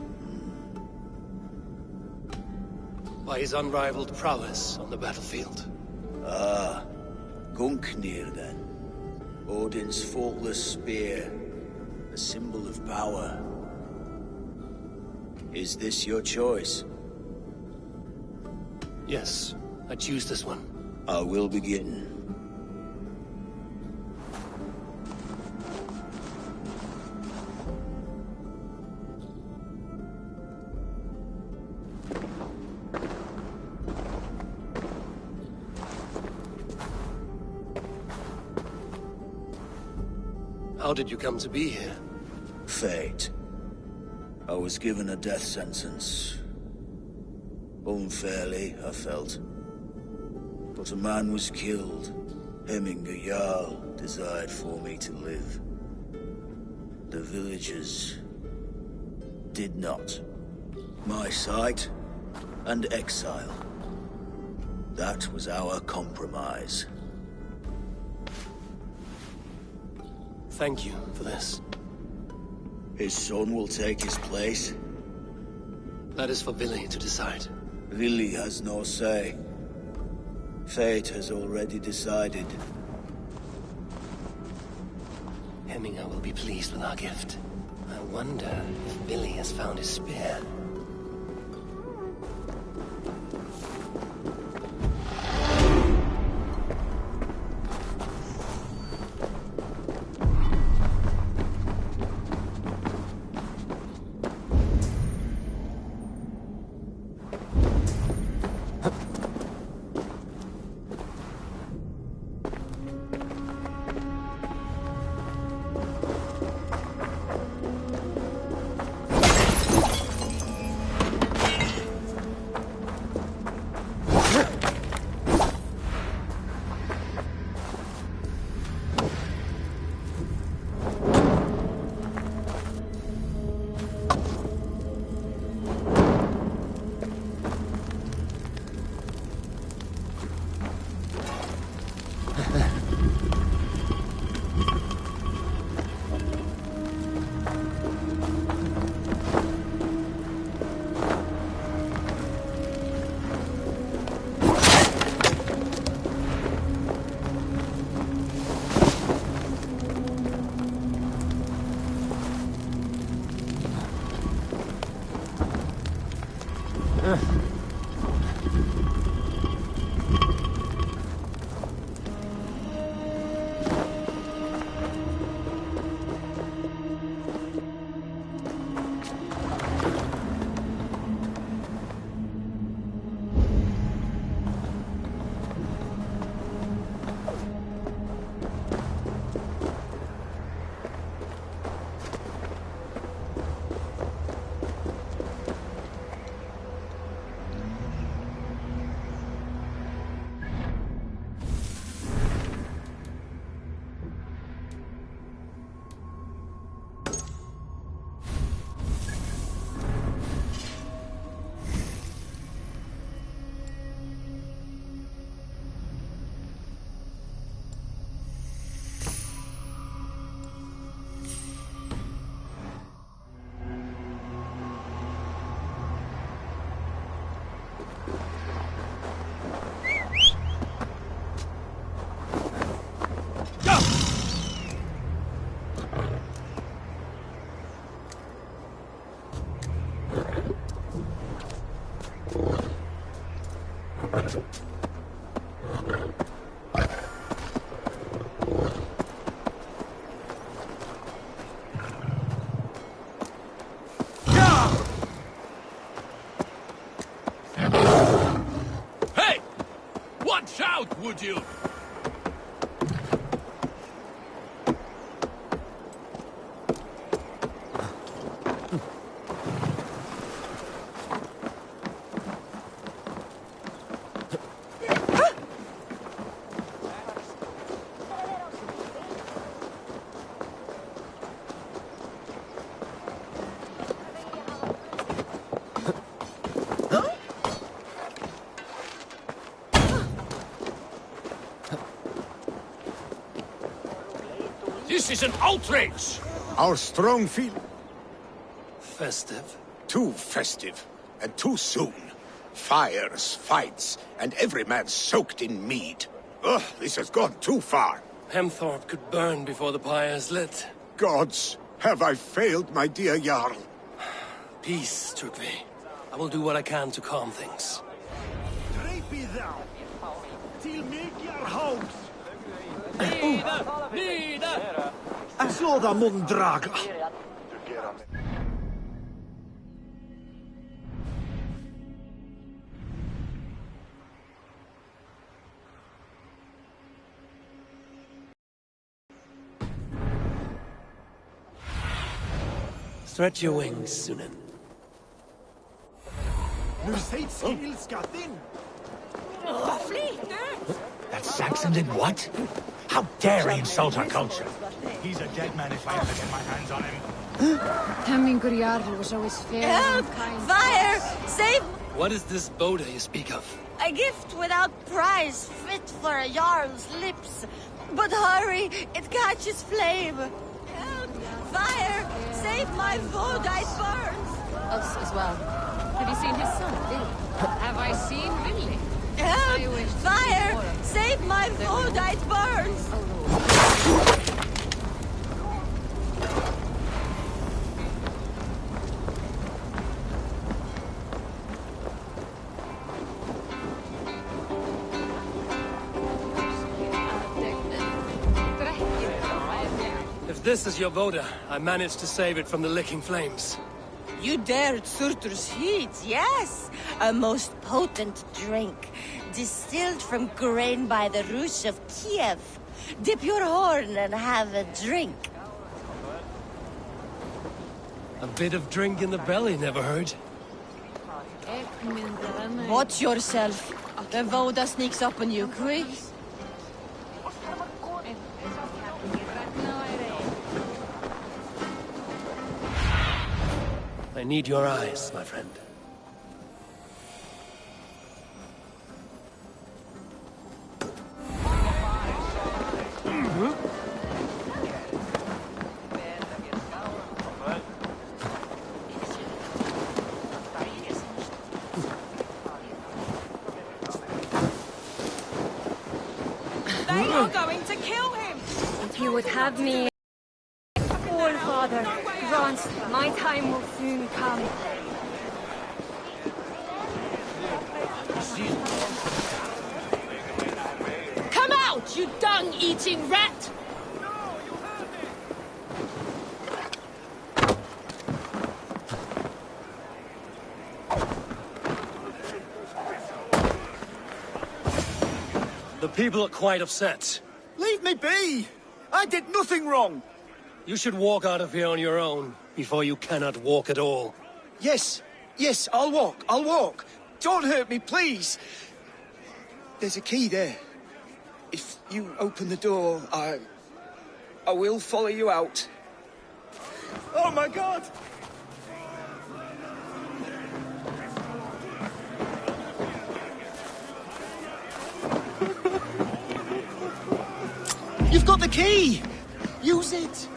By his unrivaled prowess on the battlefield. Ah, Gungnir, then. Odin's faultless spear. A symbol of power. Is this your choice? Yes, I choose this one. I will begin. How did you come to be here? Fate. I was given a death sentence. Unfairly, I felt. But a man was killed. Hemminger Jarl desired for me to live. The villagers did not. My sight and exile. That was our compromise. Thank you for this. His son will take his place. That is for Vili to decide. Vili has no say. Fate has already decided. Hemminger will be pleased with our gift. I wonder if Vili has found his spear. Hey! Watch out, would you? This is an outrage! Our strong field. Festive? Too festive, and too soon. Fires, fights, and every man soaked in mead. Ugh, this has gone too far. Hemthorpe could burn before the pyre's lit. Gods, have I failed my dear Jarl? Peace, Trygve. I will do what I can to calm things. Drape thou, till make your house. Slåda mundraga. Stretch your wings, Sunan. Nu sägs ilskatin. That Saxon did what? How dare he insult our culture? He's a dead man if I ever get my hands on him. Hemmingur Jarl was always fair and kind. Fire! Save What is this Boda you speak of? a gift without price, fit for a Jarl's lips. But hurry, it catches flame. Help! Fire! Save my food, it burns! Us as well. Have you seen his son, Billy? Have I seen Billy? Help! Fire! Save my food, it burns! If this is your Boda, I managed to save it from the licking flames. You dared Surtur's heat, yes! A most potent drink, distilled from grain by the Rus of Kiev. Dip your horn and have a drink. A bit of drink in the belly never hurt. Watch yourself. The Voda sneaks up on you quick. I need your eyes, my friend. They are going to kill him! If you would have me, All Father, grant my time will soon come. Come out, you dung-eating rat! The people are quite upset. Leave me be! I did nothing wrong! You should walk out of here on your own, before you cannot walk at all. Yes, yes, I'll walk. Don't hurt me, please! There's a key there. If you open the door, I will follow you out. Oh my God! You've got the key! Use it!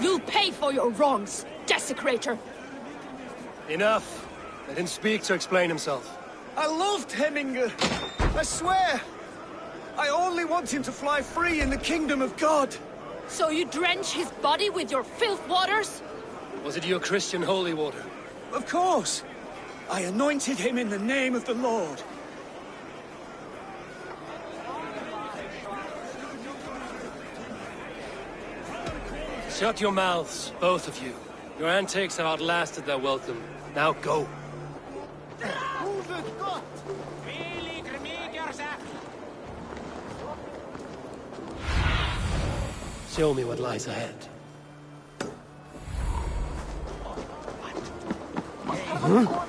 You'll pay for your wrongs, desecrator! Enough. Let him speak to explain himself. I loved Hemminger. I swear. I only want him to fly free in the kingdom of God. So you drench his body with your filth waters? Was it your Christian holy water? Of course. I anointed him in the name of the Lord. Shut your mouths, both of you. Your antics have outlasted their welcome. Now go. Show me what lies ahead. Huh?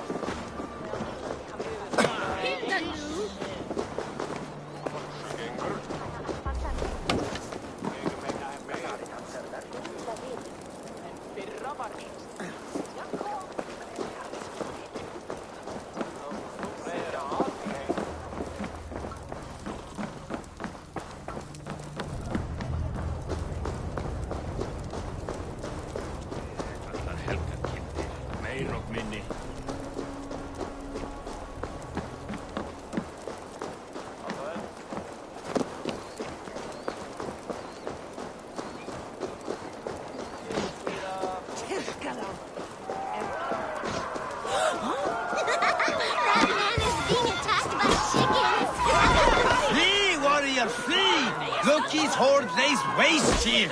Loki's horde lays waste here!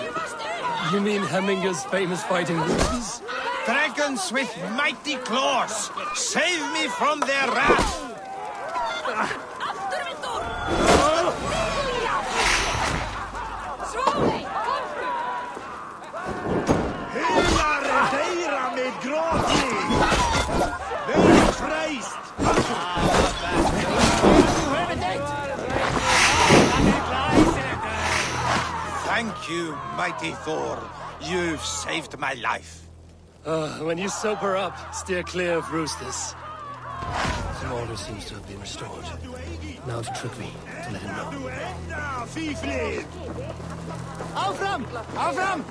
You mean Hemminger's famous fighting roosters? Dragons with mighty claws! Save me from their wrath! Thank you, mighty Thor. You've saved my life. When you sober up, steer clear of roosters. Some order seems to have been restored. Now to Trygve, to let him know. Áfram! Áfram!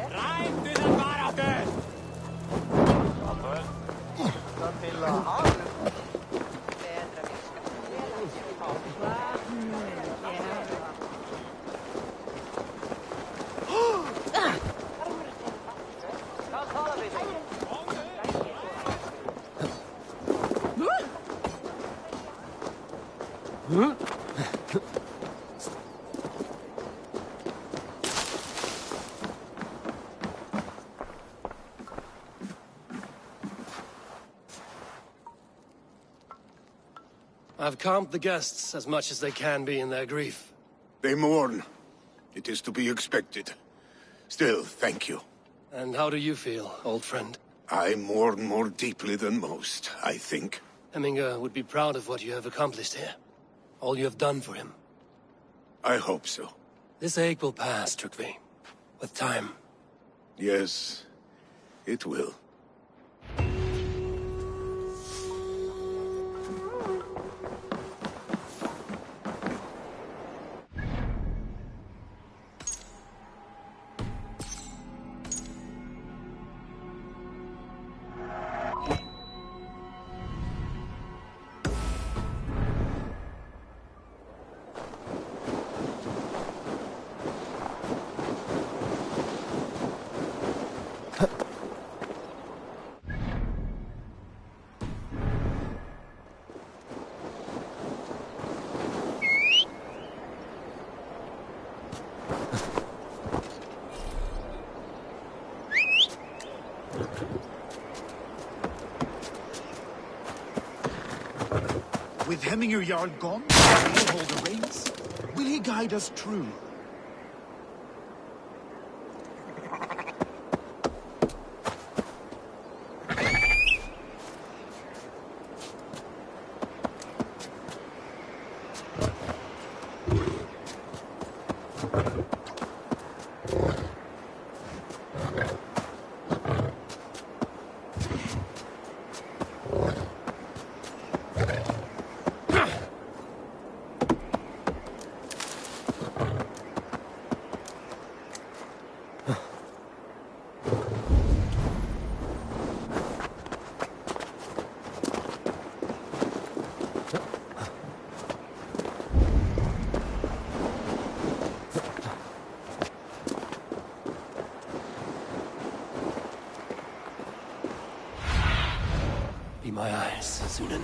Ræmdu það baráttu! I've calmed the guests as much as they can be in their grief. They mourn. It is to be expected. Still, thank you. And how do you feel, old friend? I mourn more deeply than most, I think. Hemminger would be proud of what you have accomplished here. All you have done for him. I hope so. This ache will pass, Trygve. With time. Yes, it will. With Hemminger Jarl gone, will he hold the reins? Will he guide us true? Be my eyes, Sunan.